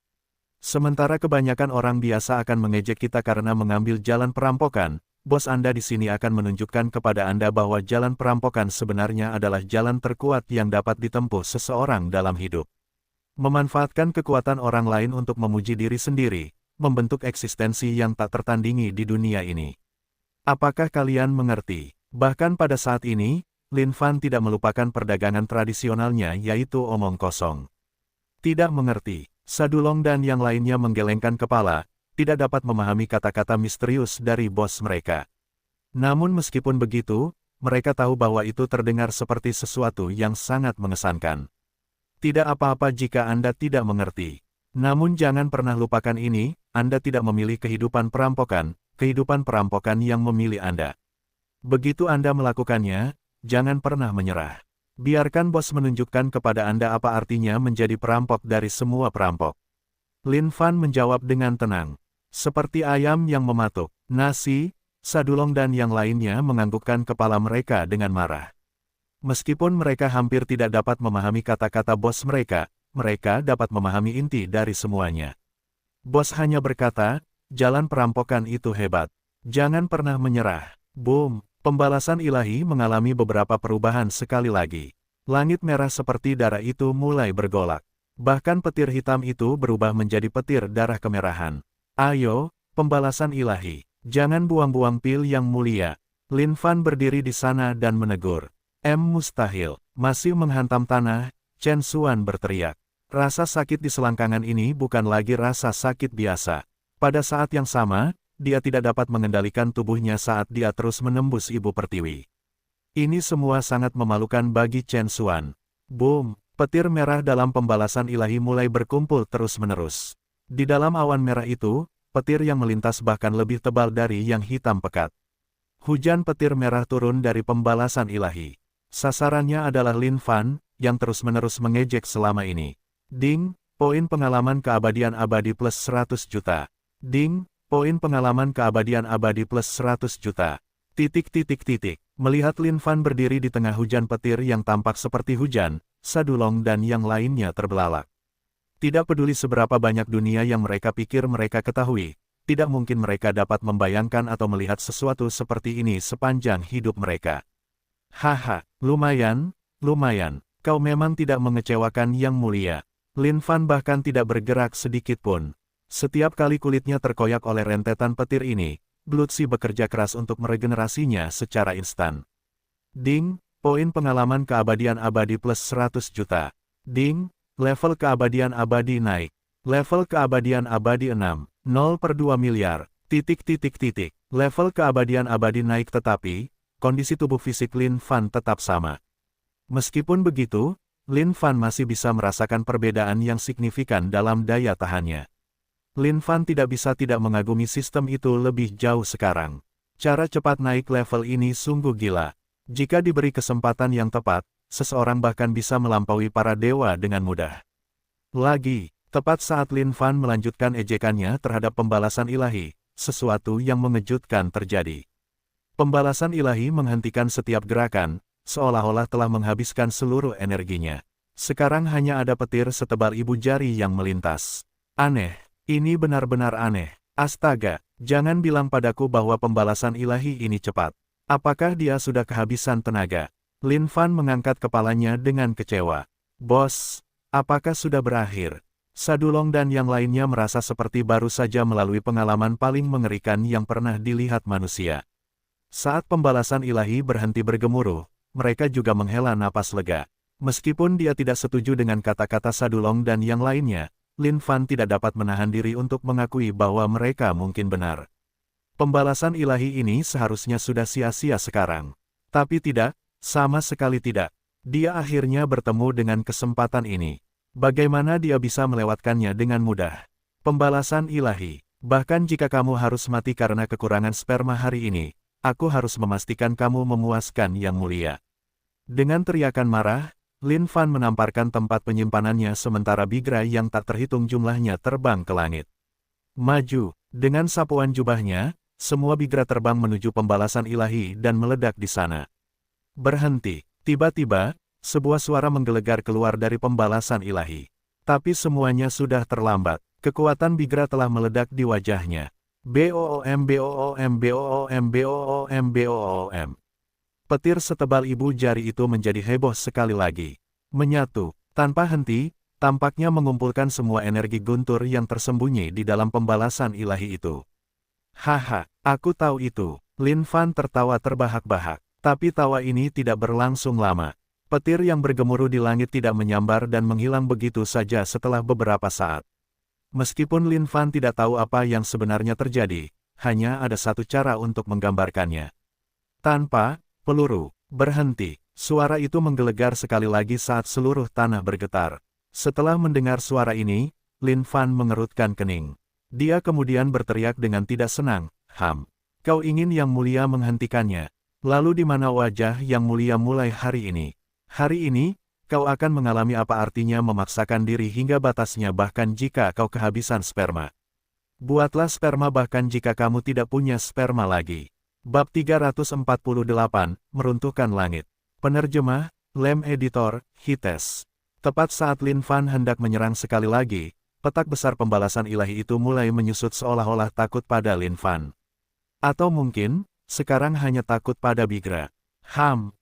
Sementara kebanyakan orang biasa akan mengejek kita karena mengambil jalan perampokan, bos Anda di sini akan menunjukkan kepada Anda bahwa jalan perampokan sebenarnya adalah jalan terkuat yang dapat ditempuh seseorang dalam hidup. Memanfaatkan kekuatan orang lain untuk memuji diri sendiri, membentuk eksistensi yang tak tertandingi di dunia ini. Apakah kalian mengerti? Bahkan pada saat ini, Lin Fan tidak melupakan perdagangan tradisionalnya yaitu omong kosong. Tidak mengerti, Sadulong dan yang lainnya menggelengkan kepala, tidak dapat memahami kata-kata misterius dari bos mereka. Namun meskipun begitu, mereka tahu bahwa itu terdengar seperti sesuatu yang sangat mengesankan. Tidak apa-apa jika Anda tidak mengerti. Namun jangan pernah lupakan ini, Anda tidak memilih kehidupan perampokan yang memilih Anda. Begitu Anda melakukannya, jangan pernah menyerah. Biarkan bos menunjukkan kepada Anda apa artinya menjadi perampok dari semua perampok. Lin Fan menjawab dengan tenang. Seperti ayam yang mematuk nasi, Sadulong dan yang lainnya menganggukkan kepala mereka dengan marah. Meskipun mereka hampir tidak dapat memahami kata-kata bos mereka dapat memahami inti dari semuanya. Bos hanya berkata, jalan perampokan itu hebat. Jangan pernah menyerah. Boom! Pembalasan ilahi mengalami beberapa perubahan sekali lagi. Langit merah seperti darah itu mulai bergolak. Bahkan petir hitam itu berubah menjadi petir darah kemerahan. Ayo, pembalasan ilahi. Jangan buang-buang pil yang mulia. Lin Fan berdiri di sana dan menegur. Mustahil. Masih menghantam tanah, Chen Xuan berteriak. Rasa sakit di selangkangan ini bukan lagi rasa sakit biasa. Pada saat yang sama, dia tidak dapat mengendalikan tubuhnya saat dia terus menembus ibu pertiwi. Ini semua sangat memalukan bagi Chen Xuan. Boom! Petir merah dalam pembalasan ilahi mulai berkumpul terus-menerus. Di dalam awan merah itu, petir yang melintas bahkan lebih tebal dari yang hitam pekat. Hujan petir merah turun dari pembalasan ilahi. Sasarannya adalah Lin Fan, yang terus-menerus mengejek selama ini. Ding, poin pengalaman keabadian abadi plus 100 juta. Ding, poin pengalaman keabadian abadi plus 100 juta. Melihat Lin Fan berdiri di tengah hujan petir yang tampak seperti hujan, Sadulong dan yang lainnya terbelalak. Tidak peduli seberapa banyak dunia yang mereka pikir mereka ketahui, tidak mungkin mereka dapat membayangkan atau melihat sesuatu seperti ini sepanjang hidup mereka. Haha, lumayan, kau memang tidak mengecewakan yang mulia. Lin Fan bahkan tidak bergerak sedikit pun. Setiap kali kulitnya terkoyak oleh rentetan petir ini, Blutsi bekerja keras untuk meregenerasinya secara instan. Ding, poin pengalaman keabadian abadi plus 100 juta. Ding, level keabadian abadi naik. Level keabadian abadi 6, 0/2 miliar, Level keabadian abadi naik tetapi, kondisi tubuh fisik Lin Fan tetap sama. Meskipun begitu, Lin Fan masih bisa merasakan perbedaan yang signifikan dalam daya tahannya. Lin Fan tidak bisa tidak mengagumi sistem itu lebih jauh sekarang. Cara cepat naik level ini sungguh gila. Jika diberi kesempatan yang tepat, seseorang bahkan bisa melampaui para dewa dengan mudah. Lagi, tepat saat Lin Fan melanjutkan ejekannya terhadap pembalasan ilahi, sesuatu yang mengejutkan terjadi. Pembalasan ilahi menghentikan setiap gerakan, seolah-olah telah menghabiskan seluruh energinya. Sekarang hanya ada petir setebal ibu jari yang melintas. Aneh, ini benar-benar aneh. Astaga, jangan bilang padaku bahwa pembalasan ilahi ini cepat. Apakah dia sudah kehabisan tenaga? Lin Fan mengangkat kepalanya dengan kecewa. Bos, apakah sudah berakhir? Sadulong dan yang lainnya merasa seperti baru saja melalui pengalaman paling mengerikan yang pernah dilihat manusia. Saat pembalasan ilahi berhenti bergemuruh, mereka juga menghela napas lega. Meskipun dia tidak setuju dengan kata-kata Sadulong dan yang lainnya, Lin Fan tidak dapat menahan diri untuk mengakui bahwa mereka mungkin benar. Pembalasan ilahi ini seharusnya sudah sia-sia sekarang. Tapi tidak, sama sekali tidak. Dia akhirnya bertemu dengan kesempatan ini. Bagaimana dia bisa melewatkannya dengan mudah? Pembalasan ilahi. Bahkan jika kamu harus mati karena kekurangan sperma hari ini, aku harus memastikan kamu memuaskan yang mulia. Dengan teriakan marah, Lin Fan menamparkan tempat penyimpanannya sementara Bigra yang tak terhitung jumlahnya terbang ke langit. Maju. Dengan sapuan jubahnya, semua bigra terbang menuju pembalasan ilahi dan meledak di sana. Berhenti. Tiba-tiba, sebuah suara menggelegar keluar dari pembalasan ilahi. Tapi semuanya sudah terlambat. Kekuatan bigra telah meledak di wajahnya. Boom boom boom boom boom. Petir setebal ibu jari itu menjadi heboh sekali lagi. Menyatu, tanpa henti, tampaknya mengumpulkan semua energi guntur yang tersembunyi di dalam pembalasan ilahi itu. Haha, aku tahu itu. Lin Fan tertawa terbahak-bahak. Tapi tawa ini tidak berlangsung lama. Petir yang bergemuruh di langit tidak menyambar dan menghilang begitu saja setelah beberapa saat. Meskipun Lin Fan tidak tahu apa yang sebenarnya terjadi, hanya ada satu cara untuk menggambarkannya. Tanpa peluru, berhenti. Suara itu menggelegar sekali lagi saat seluruh tanah bergetar. Setelah mendengar suara ini, Lin Fan mengerutkan kening. Dia kemudian berteriak dengan tidak senang, Kau ingin Yang Mulia menghentikannya. Lalu di mana wajah Yang Mulia mulai hari ini? Hari ini, kau akan mengalami apa artinya memaksakan diri hingga batasnya bahkan jika kau kehabisan sperma. Buatlah sperma bahkan jika kamu tidak punya sperma lagi. Bab 348, Meruntuhkan Langit. Penerjemah, Lem Editor, Hites. Tepat saat Lin Fan hendak menyerang sekali lagi, petak besar pembalasan ilahi itu mulai menyusut seolah-olah takut pada Lin Fan. Atau mungkin, sekarang hanya takut pada bigra.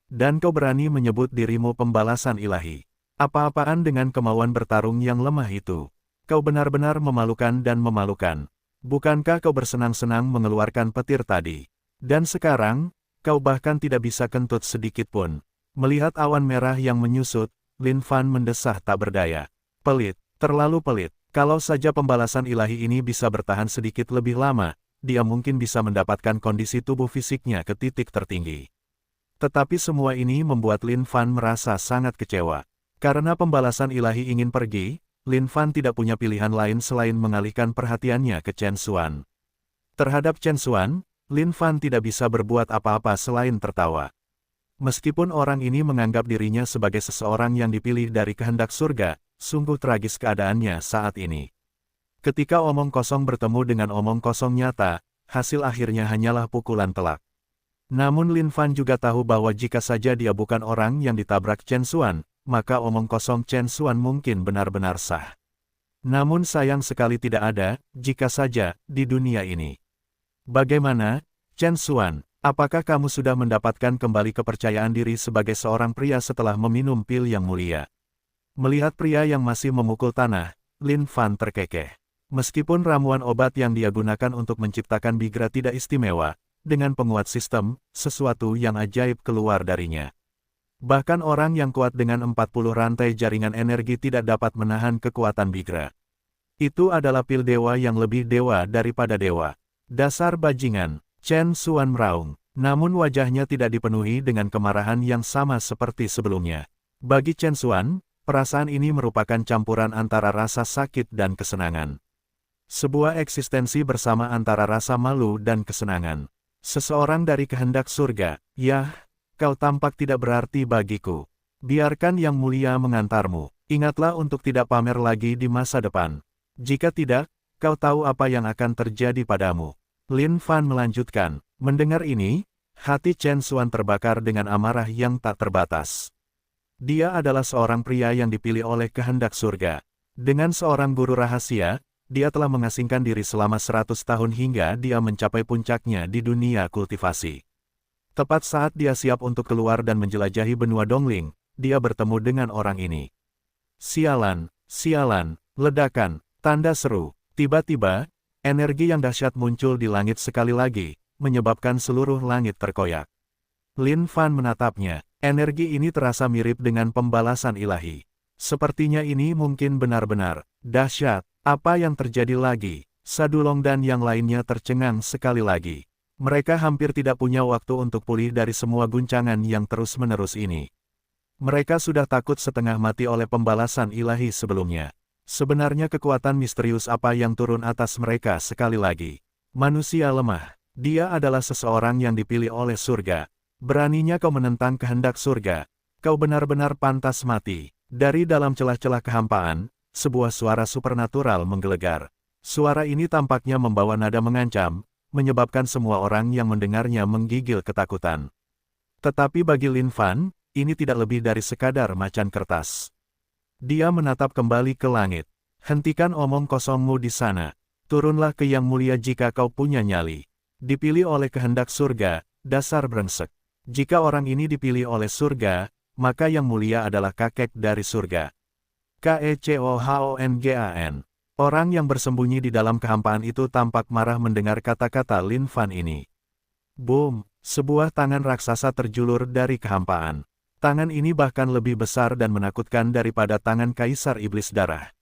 Dan kau berani menyebut dirimu pembalasan ilahi. Apa-apaan dengan kemauan bertarung yang lemah itu? Kau benar-benar memalukan dan memalukan. Bukankah kau bersenang-senang mengeluarkan petir tadi? Dan sekarang, kau bahkan tidak bisa kentut sedikit pun. Melihat awan merah yang menyusut, Lin Fan mendesah tak berdaya. Pelit, terlalu pelit. Kalau saja pembalasan ilahi ini bisa bertahan sedikit lebih lama, dia mungkin bisa mendapatkan kondisi tubuh fisiknya ke titik tertinggi. Tetapi semua ini membuat Lin Fan merasa sangat kecewa. Karena pembalasan ilahi ingin pergi, Lin Fan tidak punya pilihan lain selain mengalihkan perhatiannya ke Chen Xuan. Terhadap Chen Xuan, Lin Fan tidak bisa berbuat apa-apa selain tertawa. Meskipun orang ini menganggap dirinya sebagai seseorang yang dipilih dari kehendak surga, sungguh tragis keadaannya saat ini. Ketika omong kosong bertemu dengan omong kosong nyata, hasil akhirnya hanyalah pukulan telak. Namun Lin Fan juga tahu bahwa jika saja dia bukan orang yang ditabrak Chen Xuan, maka omong kosong Chen Xuan mungkin benar-benar sah. Namun sayang sekali tidak ada, jika saja, di dunia ini. Bagaimana, Chen Xuan? Apakah kamu sudah mendapatkan kembali kepercayaan diri sebagai seorang pria setelah meminum pil yang mulia? Melihat pria yang masih memukul tanah, Lin Fan terkekeh. Meskipun ramuan obat yang dia gunakan untuk menciptakan bigra tidak istimewa, dengan penguat sistem, sesuatu yang ajaib keluar darinya. Bahkan orang yang kuat dengan 40 rantai jaringan energi tidak dapat menahan kekuatan bigra. Itu adalah pil dewa yang lebih dewa daripada dewa. Dasar bajingan. Chen Xuan meraung, namun wajahnya tidak dipenuhi dengan kemarahan yang sama seperti sebelumnya. Bagi Chen Xuan, perasaan ini merupakan campuran antara rasa sakit dan kesenangan. Sebuah eksistensi bersama antara rasa malu dan kesenangan. Seseorang dari kehendak surga, yah, kau tampak tidak berarti bagiku. Biarkan Yang Mulia mengantarmu. Ingatlah untuk tidak pamer lagi di masa depan. Jika tidak, kau tahu apa yang akan terjadi padamu. Lin Fan melanjutkan. Mendengar ini, hati Chen Xuan terbakar dengan amarah yang tak terbatas. Dia adalah seorang pria yang dipilih oleh kehendak surga. Dengan seorang guru rahasia, dia telah mengasingkan diri selama 100 tahun hingga dia mencapai puncaknya di dunia kultivasi. Tepat saat dia siap untuk keluar dan menjelajahi benua Dongling, dia bertemu dengan orang ini. Sialan, sialan, ledakan, tanda seru. Tiba-tiba, energi yang dahsyat muncul di langit sekali lagi, menyebabkan seluruh langit terkoyak. Lin Fan menatapnya. Energi ini terasa mirip dengan pembalasan ilahi. Sepertinya ini mungkin benar-benar dahsyat. Apa yang terjadi lagi? Sadulong dan yang lainnya tercengang sekali lagi. Mereka hampir tidak punya waktu untuk pulih dari semua guncangan yang terus-menerus ini. Mereka sudah takut setengah mati oleh pembalasan ilahi sebelumnya. Sebenarnya kekuatan misterius apa yang turun atas mereka sekali lagi? Manusia lemah. Dia adalah seseorang yang dipilih oleh surga. Beraninya kau menentang kehendak surga. Kau benar-benar pantas mati. Dari dalam celah-celah kehampaan, sebuah suara supernatural menggelegar. Suara ini tampaknya membawa nada mengancam, menyebabkan semua orang yang mendengarnya menggigil ketakutan. Tetapi bagi Lin Fan, ini tidak lebih dari sekadar macan kertas. Dia menatap kembali ke langit. Hentikan omong kosongmu di sana. Turunlah ke Yang Mulia jika kau punya nyali. Dipilih oleh kehendak surga, dasar brengsek. Jika orang ini dipilih oleh surga, maka Yang Mulia adalah kakek dari surga. Kecohongan. Orang yang bersembunyi di dalam kehampaan itu tampak marah mendengar kata-kata Lin Fan ini. Boom! Sebuah tangan raksasa terjulur dari kehampaan. Tangan ini bahkan lebih besar dan menakutkan daripada tangan Kaisar Iblis Darah.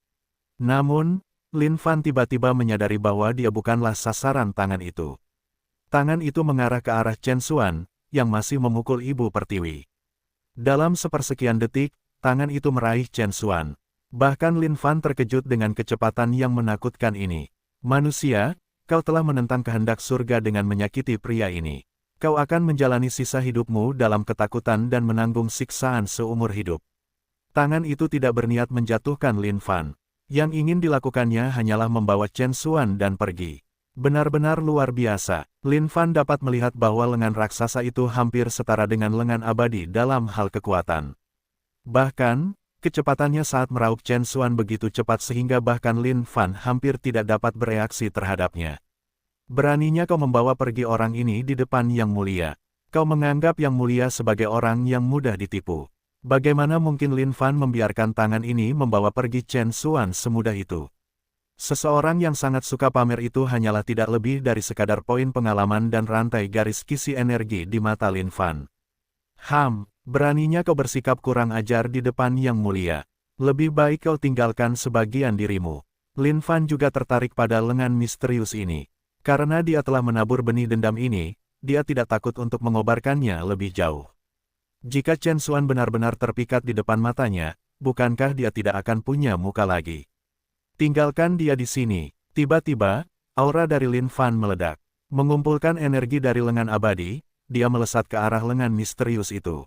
Namun, Lin Fan tiba-tiba menyadari bahwa dia bukanlah sasaran tangan itu. Tangan itu mengarah ke arah Chen Xuan, yang masih memukul Ibu Pertiwi. Dalam sepersekian detik, tangan itu meraih Chen Xuan. Bahkan Lin Fan terkejut dengan kecepatan yang menakutkan ini. Manusia, kau telah menentang kehendak surga dengan menyakiti pria ini. Kau akan menjalani sisa hidupmu dalam ketakutan dan menanggung siksaan seumur hidup. Tangan itu tidak berniat menjatuhkan Lin Fan. Yang ingin dilakukannya hanyalah membawa Chen Xuan dan pergi. Benar-benar luar biasa. Lin Fan dapat melihat bahwa lengan raksasa itu hampir setara dengan lengan abadi dalam hal kekuatan. Bahkan, kecepatannya saat meraup Chen Xuan begitu cepat sehingga bahkan Lin Fan hampir tidak dapat bereaksi terhadapnya. Beraninya kau membawa pergi orang ini di depan Yang Mulia. Kau menganggap Yang Mulia sebagai orang yang mudah ditipu. Bagaimana mungkin Lin Fan membiarkan tangan ini membawa pergi Chen Xuan semudah itu? Seseorang yang sangat suka pamer itu hanyalah tidak lebih dari sekadar poin pengalaman dan rantai garis kisi energi di mata Lin Fan. Beraninya kau bersikap kurang ajar di depan Yang Mulia. Lebih baik kau tinggalkan sebagian dirimu. Lin Fan juga tertarik pada lengan misterius ini. Karena dia telah menabur benih dendam ini, dia tidak takut untuk mengobarkannya lebih jauh. Jika Chen Xuan benar-benar terpikat di depan matanya, bukankah dia tidak akan punya muka lagi? Tinggalkan dia di sini. Tiba-tiba, aura dari Lin Fan meledak. Mengumpulkan energi dari lengan abadi, dia melesat ke arah lengan misterius itu.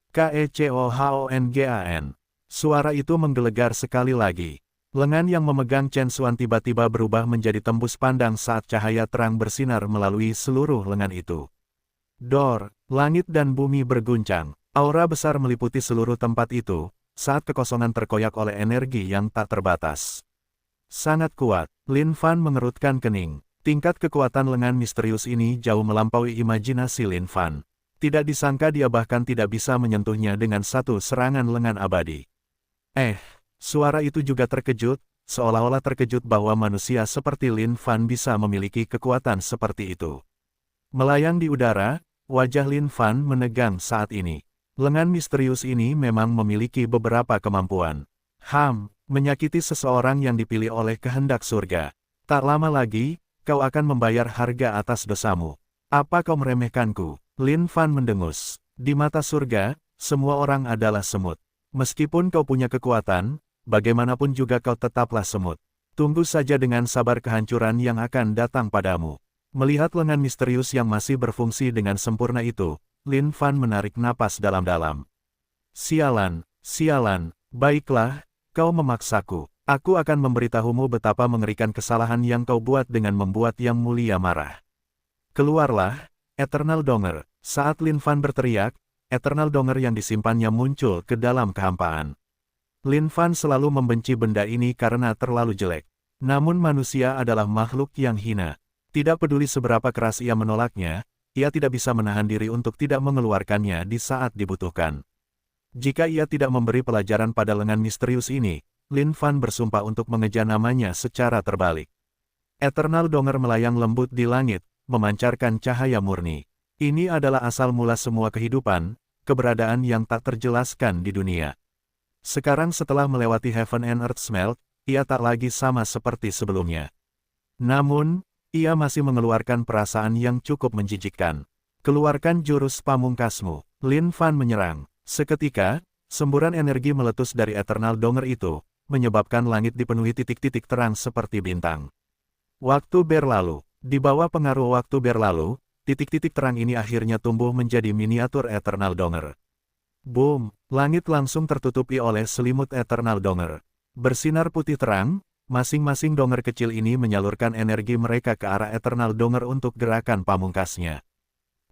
Kecohongan. Suara itu menggelegar sekali lagi. Lengan yang memegang Chen Xuan tiba-tiba berubah menjadi tembus pandang saat cahaya terang bersinar melalui seluruh lengan itu. Dor, langit dan bumi berguncang. Aura besar meliputi seluruh tempat itu, saat kekosongan terkoyak oleh energi yang tak terbatas. Sangat kuat, Lin Fan mengerutkan kening. Tingkat kekuatan lengan misterius ini jauh melampaui imajinasi Lin Fan. Tidak disangka dia bahkan tidak bisa menyentuhnya dengan satu serangan lengan abadi. Suara itu juga terkejut, seolah-olah terkejut bahwa manusia seperti Lin Fan bisa memiliki kekuatan seperti itu. Melayang di udara, wajah Lin Fan menegang saat ini. Lengan misterius ini memang memiliki beberapa kemampuan. Menyakiti seseorang yang dipilih oleh kehendak surga. Tak lama lagi, kau akan membayar harga atas dosamu. Apa kau meremehkanku? Lin Fan mendengus. Di mata surga, semua orang adalah semut. Meskipun kau punya kekuatan, bagaimanapun juga kau tetaplah semut. Tunggu saja dengan sabar kehancuran yang akan datang padamu. Melihat lengan misterius yang masih berfungsi dengan sempurna itu, Lin Fan menarik napas dalam-dalam. Sialan, baiklah, kau memaksaku. Aku akan memberitahumu betapa mengerikan kesalahan yang kau buat dengan membuat Yang Mulia marah. Keluarlah, Eternal Donger. Saat Lin Fan berteriak, Eternal Donger yang disimpannya muncul ke dalam kehampaan. Lin Fan selalu membenci benda ini karena terlalu jelek. Namun manusia adalah makhluk yang hina. Tidak peduli seberapa keras ia menolaknya, ia tidak bisa menahan diri untuk tidak mengeluarkannya di saat dibutuhkan. Jika ia tidak memberi pelajaran pada lengan misterius ini, Lin Fan bersumpah untuk mengejar namanya secara terbalik. Eternal Donger melayang lembut di langit, memancarkan cahaya murni. Ini adalah asal mula semua kehidupan, keberadaan yang tak terjelaskan di dunia. Sekarang setelah melewati Heaven and Earth Smelt, ia tak lagi sama seperti sebelumnya. Namun, ia masih mengeluarkan perasaan yang cukup menjijikkan. Keluarkan jurus pamungkasmu. Lin Fan menyerang. Seketika, semburan energi meletus dari Eternal Donger itu, menyebabkan langit dipenuhi titik-titik terang seperti bintang. Waktu berlalu. Di bawah pengaruh waktu berlalu, titik-titik terang ini akhirnya tumbuh menjadi miniatur Eternal Donger. Boom! Langit langsung tertutupi oleh selimut Eternal Donger. Bersinar putih terang, Masing-masing Donger kecil ini menyalurkan energi mereka ke arah Eternal Donger untuk gerakan pamungkasnya.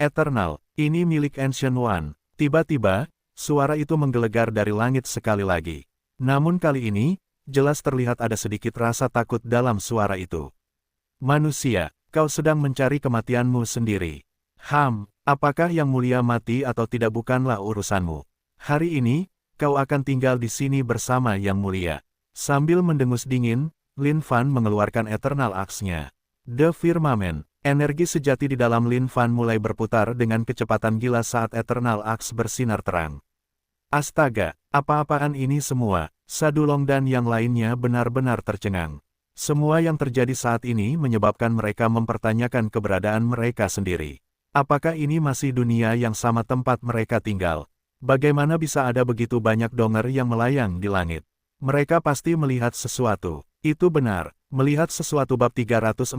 Eternal, ini milik Ancient One. Tiba-tiba, suara itu menggelegar dari langit sekali lagi. Namun kali ini, jelas terlihat ada sedikit rasa takut dalam suara itu. Manusia, kau sedang mencari kematianmu sendiri. Apakah yang mulia mati atau tidak bukanlah urusanmu. Hari ini, kau akan tinggal di sini bersama yang mulia. Sambil mendengus dingin, Lin Fan mengeluarkan Eternal Axe-nya. The Firmament, energi sejati di dalam Lin Fan mulai berputar dengan kecepatan gila saat Eternal Axe bersinar terang. Astaga, apa-apaan ini semua? Sadulong dan yang lainnya benar-benar tercengang. Semua yang terjadi saat ini menyebabkan mereka mempertanyakan keberadaan mereka sendiri. Apakah ini masih dunia yang sama tempat mereka tinggal? Bagaimana bisa ada begitu banyak Donger yang melayang di langit? Mereka pasti melihat sesuatu. Itu benar, melihat sesuatu bab 349,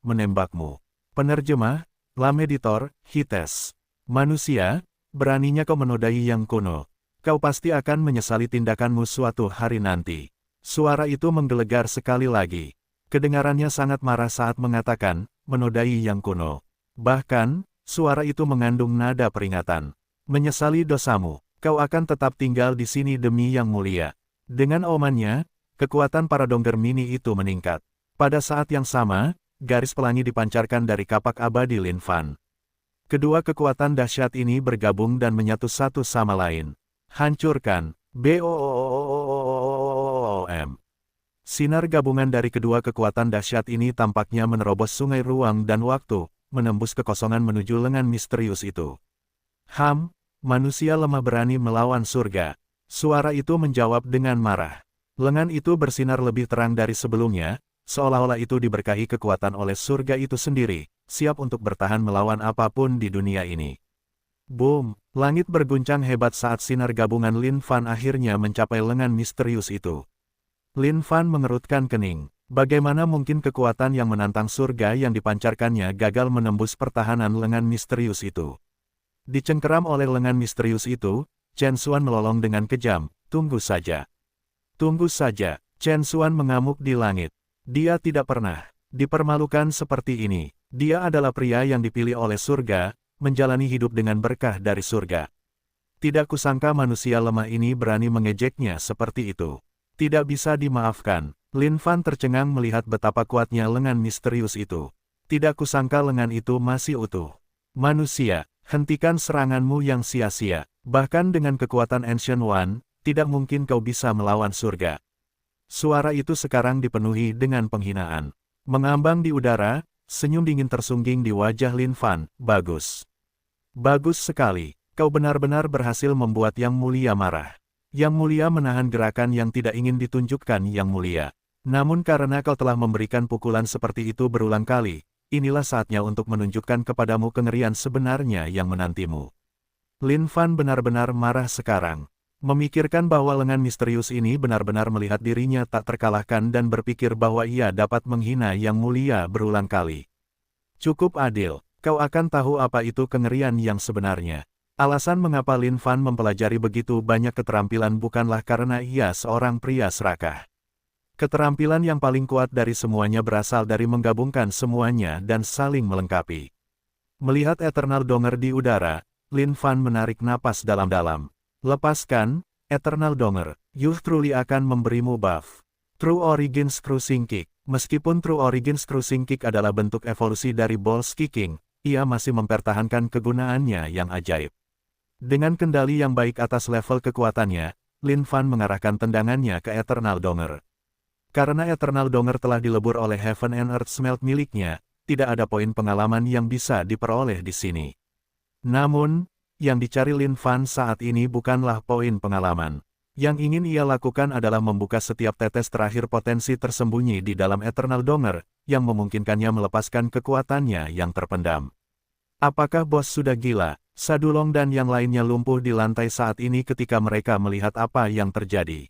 menembakmu. Penerjemah, Lameditor, Hites. Manusia, beraninya kau menodai yang kuno. Kau pasti akan menyesali tindakanmu suatu hari nanti. Suara itu menggelegar sekali lagi. Kedengarannya sangat marah saat mengatakan, menodai yang kuno. Bahkan, suara itu mengandung nada peringatan. Menyesali dosamu, kau akan tetap tinggal di sini demi yang mulia. Dengan omannya, kekuatan para Donger mini itu meningkat. Pada saat yang sama, garis pelangi dipancarkan dari kapak abadi Lin Fan. Kedua kekuatan dahsyat ini bergabung dan menyatu satu sama lain. Hancurkan, BOOM. Sinar gabungan dari kedua kekuatan dahsyat ini tampaknya menerobos sungai ruang dan waktu, menembus kekosongan menuju lengan misterius itu. Manusia lemah berani melawan surga. Suara itu menjawab dengan marah. Lengan itu bersinar lebih terang dari sebelumnya, seolah-olah itu diberkahi kekuatan oleh surga itu sendiri, siap untuk bertahan melawan apapun di dunia ini. Boom! Langit berguncang hebat saat sinar gabungan Lin Fan akhirnya mencapai lengan misterius itu. Lin Fan mengerutkan kening. Bagaimana mungkin kekuatan yang menantang surga yang dipancarkannya gagal menembus pertahanan lengan misterius itu? Dicengkeram oleh lengan misterius itu, Chen Xuan melolong dengan kejam. Tunggu saja. Tunggu saja, Chen Xuan mengamuk di langit. Dia tidak pernah dipermalukan seperti ini. Dia adalah pria yang dipilih oleh surga, menjalani hidup dengan berkah dari surga. Tidak kusangka manusia lemah ini berani mengejeknya seperti itu. Tidak bisa dimaafkan. Lin Fan tercengang melihat betapa kuatnya lengan misterius itu. Tidak kusangka lengan itu masih utuh. Manusia, hentikan seranganmu yang sia-sia. Bahkan dengan kekuatan Ancient One, tidak mungkin kau bisa melawan surga. Suara itu sekarang dipenuhi dengan penghinaan. Mengambang di udara, senyum dingin tersungging di wajah Lin Fan. Bagus. Bagus sekali. Kau benar-benar berhasil membuat Yang Mulia marah. Yang Mulia menahan gerakan yang tidak ingin ditunjukkan Yang Mulia. Namun karena kau telah memberikan pukulan seperti itu berulang kali, inilah saatnya untuk menunjukkan kepadamu kengerian sebenarnya yang menantimu. Lin Fan benar-benar marah sekarang. Memikirkan bahwa lengan misterius ini benar-benar melihat dirinya tak terkalahkan dan berpikir bahwa ia dapat menghina Yang Mulia berulang kali. Cukup adil, kau akan tahu apa itu kengerian yang sebenarnya. Alasan mengapa Lin Fan mempelajari begitu banyak keterampilan bukanlah karena ia seorang pria serakah. Keterampilan yang paling kuat dari semuanya berasal dari menggabungkan semuanya dan saling melengkapi. Melihat Eternal Donger di udara, Lin Fan menarik napas dalam-dalam. Lepaskan, Eternal Donger, you truly akan memberimu buff. True Origins Cruising Kick. Meskipun True Origins Cruising Kick adalah bentuk evolusi dari Balls Kicking, ia masih mempertahankan kegunaannya yang ajaib. Dengan kendali yang baik atas level kekuatannya, Lin Fan mengarahkan tendangannya ke Eternal Donger. Karena Eternal Donger telah dilebur oleh Heaven and Earth Smelt miliknya, tidak ada poin pengalaman yang bisa diperoleh di sini. Namun, yang dicari Lin Fan saat ini bukanlah poin pengalaman. Yang ingin ia lakukan adalah membuka setiap tetes terakhir potensi tersembunyi di dalam Eternal Donger, yang memungkinkannya melepaskan kekuatannya yang terpendam. Apakah bos sudah gila? Sadulong dan yang lainnya lumpuh di lantai saat ini ketika mereka melihat apa yang terjadi.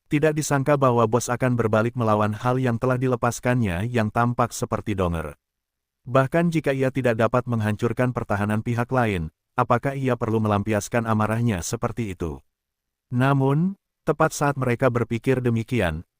Tidak disangka bahwa bos akan berbalik melawan hal yang telah dilepaskannya yang tampak seperti Donger. Bahkan jika ia tidak dapat menghancurkan pertahanan pihak lain, apakah ia perlu melampiaskan amarahnya seperti itu? Namun, tepat saat mereka berpikir demikian,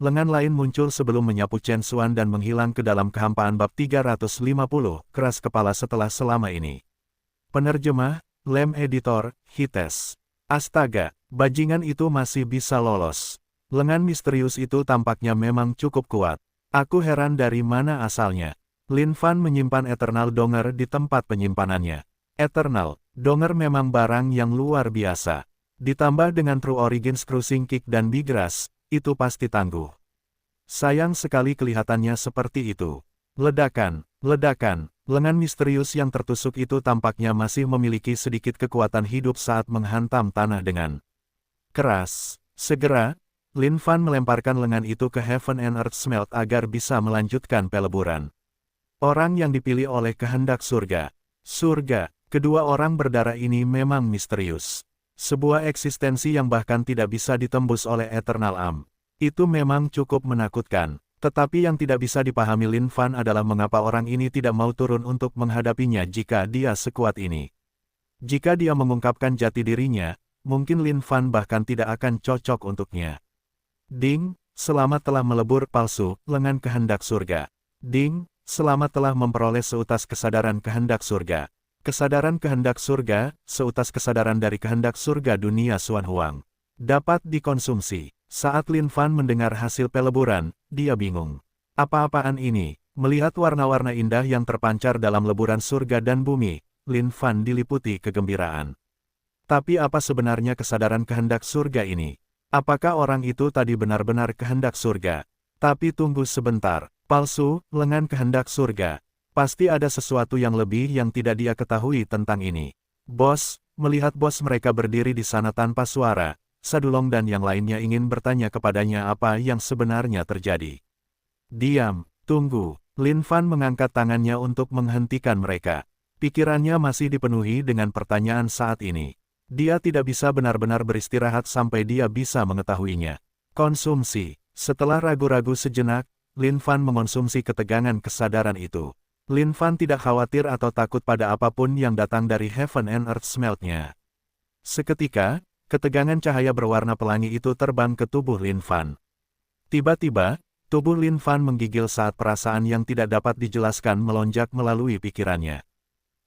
lengan lain muncul sebelum menyapu Chen Xuan dan menghilang ke dalam kehampaan bab 350, keras kepala setelah selama ini. Penerjemah, Lem Editor, Hites. Astaga, bajingan itu masih bisa lolos. Lengan misterius itu tampaknya memang cukup kuat. Aku heran dari mana asalnya. Lin Fan menyimpan Eternal Donger di tempat penyimpanannya. Eternal Donger memang barang yang luar biasa. Ditambah dengan True Origins Cruising Kick dan Bigras, itu pasti tangguh. Sayang sekali kelihatannya seperti itu. Ledakan, lengan misterius yang tertusuk itu tampaknya masih memiliki sedikit kekuatan hidup saat menghantam tanah dengan keras. Segera, Lin Fan melemparkan lengan itu ke Heaven and Earth Smelt agar bisa melanjutkan peleburan. Orang yang dipilih oleh kehendak surga. Surga, kedua orang berdarah ini memang misterius. Sebuah eksistensi yang bahkan tidak bisa ditembus oleh Eternal Arm. Itu memang cukup menakutkan. Tetapi yang tidak bisa dipahami Lin Fan adalah mengapa orang ini tidak mau turun untuk menghadapinya jika dia sekuat ini. Jika dia mengungkapkan jati dirinya, mungkin Lin Fan bahkan tidak akan cocok untuknya. Ding, selamat telah melebur palsu, lengan kehendak surga. Ding, selamat telah memperoleh seutas kesadaran kehendak surga. Kesadaran kehendak surga, seutas kesadaran dari kehendak surga dunia Xuan Huang. Dapat dikonsumsi. Saat Lin Fan mendengar hasil peleburan, dia bingung. Apa-apaan ini? Melihat warna-warna indah yang terpancar dalam leburan surga dan bumi, Lin Fan diliputi kegembiraan. Tapi apa sebenarnya kesadaran kehendak surga ini? Apakah orang itu tadi benar-benar kehendak surga? Tapi tunggu sebentar, palsu, lengan kehendak surga. Pasti ada sesuatu yang lebih yang tidak dia ketahui tentang ini. Bos, melihat bos mereka berdiri di sana tanpa suara, Sadulong dan yang lainnya ingin bertanya kepadanya apa yang sebenarnya terjadi. Diam, tunggu. Lin Fan mengangkat tangannya untuk menghentikan mereka. Pikirannya masih dipenuhi dengan pertanyaan saat ini. Dia tidak bisa benar-benar beristirahat sampai dia bisa mengetahuinya. Konsumsi. Setelah ragu-ragu sejenak, Lin Fan mengonsumsi ketegangan kesadaran itu. Lin Fan tidak khawatir atau takut pada apapun yang datang dari Heaven and Earth Smelt-nya. Seketika, ketegangan cahaya berwarna pelangi itu terbang ke tubuh Lin Fan. Tiba-tiba, tubuh Lin Fan menggigil saat perasaan yang tidak dapat dijelaskan melonjak melalui pikirannya.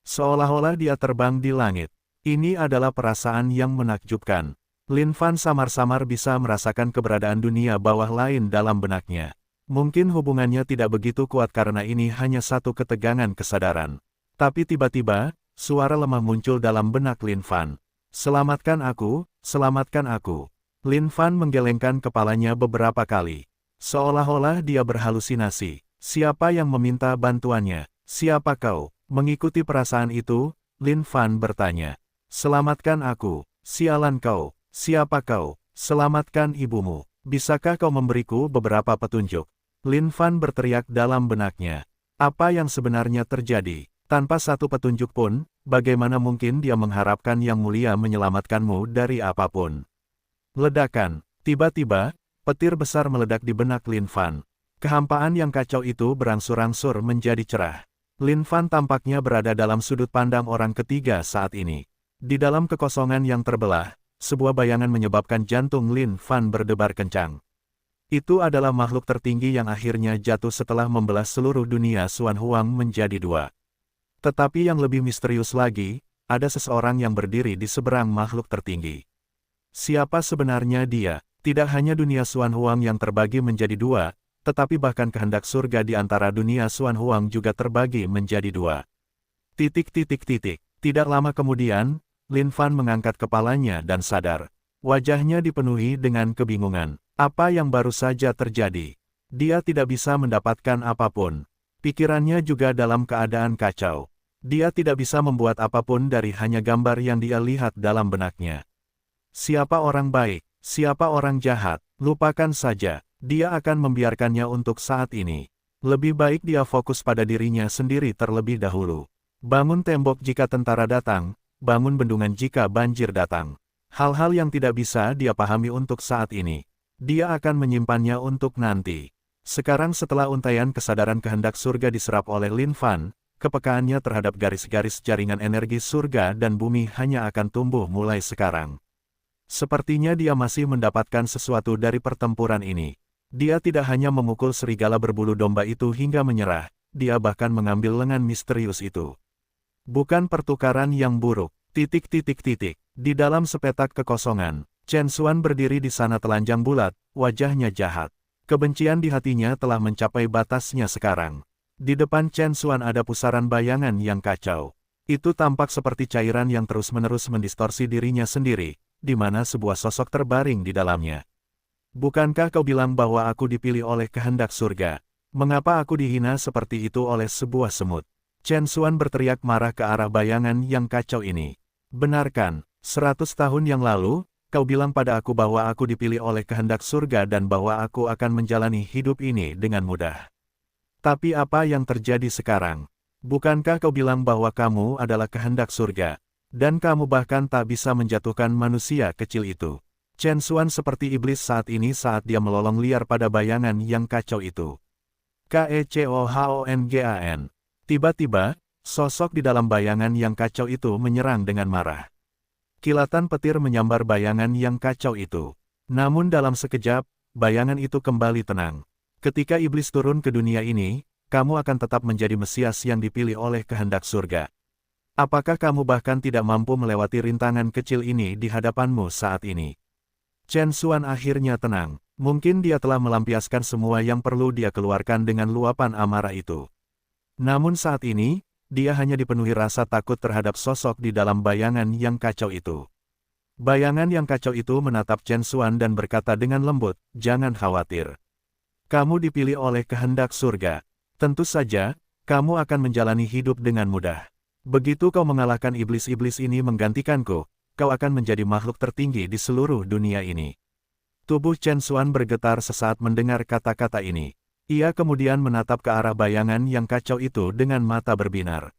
Seolah-olah dia terbang di langit. Ini adalah perasaan yang menakjubkan. Lin Fan samar-samar bisa merasakan keberadaan dunia bawah lain dalam benaknya. Mungkin hubungannya tidak begitu kuat karena ini hanya satu ketegangan kesadaran. Tapi tiba-tiba, suara lemah muncul dalam benak Lin Fan. Selamatkan aku, selamatkan aku. Lin Fan menggelengkan kepalanya beberapa kali. Seolah-olah dia berhalusinasi. Siapa yang meminta bantuannya? Siapa kau? Mengikuti perasaan itu, Lin Fan bertanya. Selamatkan aku. Sialan kau. Siapa kau? Selamatkan ibumu. Bisakah kau memberiku beberapa petunjuk? Lin Fan berteriak dalam benaknya. Apa yang sebenarnya terjadi? Tanpa satu petunjuk pun, bagaimana mungkin dia mengharapkan Yang Mulia menyelamatkanmu dari apapun? Ledakan. Tiba-tiba, petir besar meledak di benak Lin Fan. Kehampaan yang kacau itu berangsur-angsur menjadi cerah. Lin Fan tampaknya berada dalam sudut pandang orang ketiga saat ini. Di dalam kekosongan yang terbelah, sebuah bayangan menyebabkan jantung Lin Fan berdebar kencang. Itu adalah makhluk tertinggi yang akhirnya jatuh setelah membelah seluruh dunia Xuan Huang menjadi dua. Tetapi yang lebih misterius lagi, ada seseorang yang berdiri di seberang makhluk tertinggi. Siapa sebenarnya dia? Tidak hanya dunia Xuan Huang yang terbagi menjadi dua, tetapi bahkan kehendak surga di antara dunia Xuan Huang juga terbagi menjadi dua. Tidak lama kemudian, Lin Fan mengangkat kepalanya dan sadar. Wajahnya dipenuhi dengan kebingungan. Apa yang baru saja terjadi? Dia tidak bisa mendapatkan apapun. Pikirannya juga dalam keadaan kacau. Dia tidak bisa membuat apapun dari hanya gambar yang dia lihat dalam benaknya. Siapa orang baik? Siapa orang jahat? Lupakan saja. Dia akan membiarkannya untuk saat ini. Lebih baik dia fokus pada dirinya sendiri terlebih dahulu. Bangun tembok jika tentara datang, bangun bendungan jika banjir datang. Hal-hal yang tidak bisa dia pahami untuk saat ini. Dia akan menyimpannya untuk nanti. Sekarang setelah untaian kesadaran kehendak surga diserap oleh Lin Fan, kepekaannya terhadap garis-garis jaringan energi surga dan bumi hanya akan tumbuh mulai sekarang. Sepertinya dia masih mendapatkan sesuatu dari pertempuran ini. Dia tidak hanya memukul serigala berbulu domba itu hingga menyerah, dia bahkan mengambil lengan misterius itu. Bukan pertukaran yang buruk. ... Di dalam sepetak kekosongan, Chen Xuan berdiri di sana telanjang bulat, wajahnya jahat. Kebencian di hatinya telah mencapai batasnya sekarang. Di depan Chen Xuan ada pusaran bayangan yang kacau. Itu tampak seperti cairan yang terus-menerus mendistorsi dirinya sendiri, di mana sebuah sosok terbaring di dalamnya. Bukankah kau bilang bahwa aku dipilih oleh kehendak surga? Mengapa aku dihina seperti itu oleh sebuah semut? Chen Xuan berteriak marah ke arah bayangan yang kacau ini. Benarkan, 100 tahun yang lalu, kau bilang pada aku bahwa aku dipilih oleh kehendak surga dan bahwa aku akan menjalani hidup ini dengan mudah. Tapi apa yang terjadi sekarang? Bukankah kau bilang bahwa kamu adalah kehendak surga, dan kamu bahkan tak bisa menjatuhkan manusia kecil itu? Chen Xuan seperti iblis saat ini saat dia melolong liar pada bayangan yang kacau itu. Kecohongan. Tiba-tiba, sosok di dalam bayangan yang kacau itu menyerang dengan marah. Kilatan petir menyambar bayangan yang kacau itu. Namun dalam sekejap, bayangan itu kembali tenang. Ketika iblis turun ke dunia ini, kamu akan tetap menjadi Mesias yang dipilih oleh kehendak surga. Apakah kamu bahkan tidak mampu melewati rintangan kecil ini di hadapanmu saat ini? Chen Xuan akhirnya tenang. Mungkin dia telah melampiaskan semua yang perlu dia keluarkan dengan luapan amarah itu. Namun saat ini, dia hanya dipenuhi rasa takut terhadap sosok di dalam bayangan yang kacau itu. Bayangan yang kacau itu menatap Chen Xuan dan berkata dengan lembut, "Jangan khawatir. Kamu dipilih oleh kehendak surga. Tentu saja, kamu akan menjalani hidup dengan mudah. Begitu kau mengalahkan iblis-iblis ini menggantikanku, kau akan menjadi makhluk tertinggi di seluruh dunia ini." Tubuh Chen Xuan bergetar sesaat mendengar kata-kata ini. Ia kemudian menatap ke arah bayangan yang kacau itu dengan mata berbinar.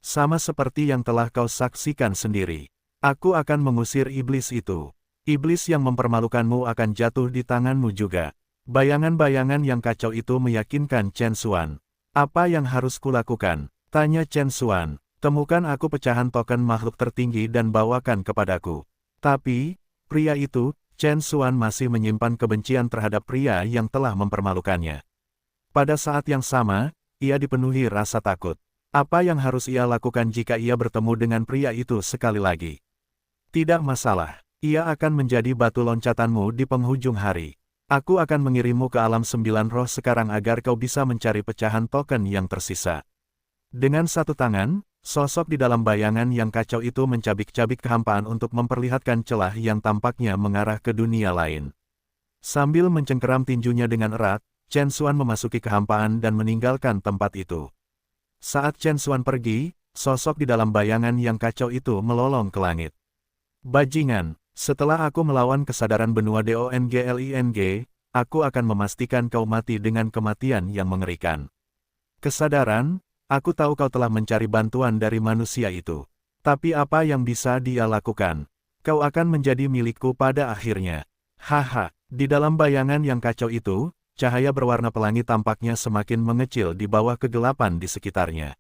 "Sama seperti yang telah kau saksikan sendiri. Aku akan mengusir iblis itu. Iblis yang mempermalukanmu akan jatuh di tanganmu juga." Bayangan-bayangan yang kacau itu meyakinkan Chen Xuan. "Apa yang harus kulakukan?" tanya Chen Xuan. "Temukan aku pecahan token makhluk tertinggi dan bawakan kepadaku." Tapi, pria itu, Chen Xuan masih menyimpan kebencian terhadap pria yang telah mempermalukannya. Pada saat yang sama, ia dipenuhi rasa takut. Apa yang harus ia lakukan jika ia bertemu dengan pria itu sekali lagi? Tidak masalah, ia akan menjadi batu loncatanmu di penghujung hari. Aku akan mengirimmu ke alam 9 roh sekarang agar kau bisa mencari pecahan token yang tersisa. Dengan satu tangan, sosok di dalam bayangan yang kacau itu mencabik-cabik kehampaan untuk memperlihatkan celah yang tampaknya mengarah ke dunia lain. Sambil mencengkeram tinjunya dengan erat, Chen Xuan memasuki kehampaan dan meninggalkan tempat itu. Saat Chen Xuan pergi, sosok di dalam bayangan yang kacau itu melolong ke langit. "Bajingan, setelah aku melawan kesadaran benua Dongling, aku akan memastikan kau mati dengan kematian yang mengerikan. Kesadaran, aku tahu kau telah mencari bantuan dari manusia itu. Tapi apa yang bisa dia lakukan? Kau akan menjadi milikku pada akhirnya." Haha, di dalam bayangan yang kacau itu, cahaya berwarna pelangi tampaknya semakin mengecil di bawah kegelapan di sekitarnya.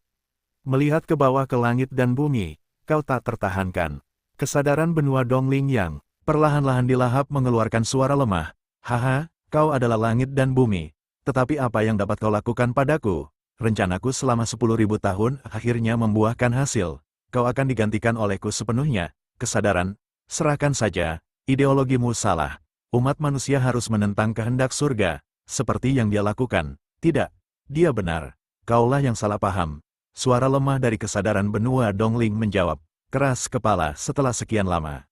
Melihat ke bawah ke langit dan bumi, kau tak tertahankan. Kesadaran benua Dongling yang perlahan-lahan dilahap mengeluarkan suara lemah. "Haha, kau adalah langit dan bumi. Tetapi apa yang dapat kau lakukan padaku? Rencanaku selama 10.000 tahun akhirnya membuahkan hasil. Kau akan digantikan olehku sepenuhnya. Kesadaran, serahkan saja. Ideologimu salah. Umat manusia harus menentang kehendak surga. Seperti yang dia lakukan." "Tidak, dia benar. Kaulah yang salah paham." Suara lemah dari kesadaran benua Dongling menjawab, keras kepala setelah sekian lama.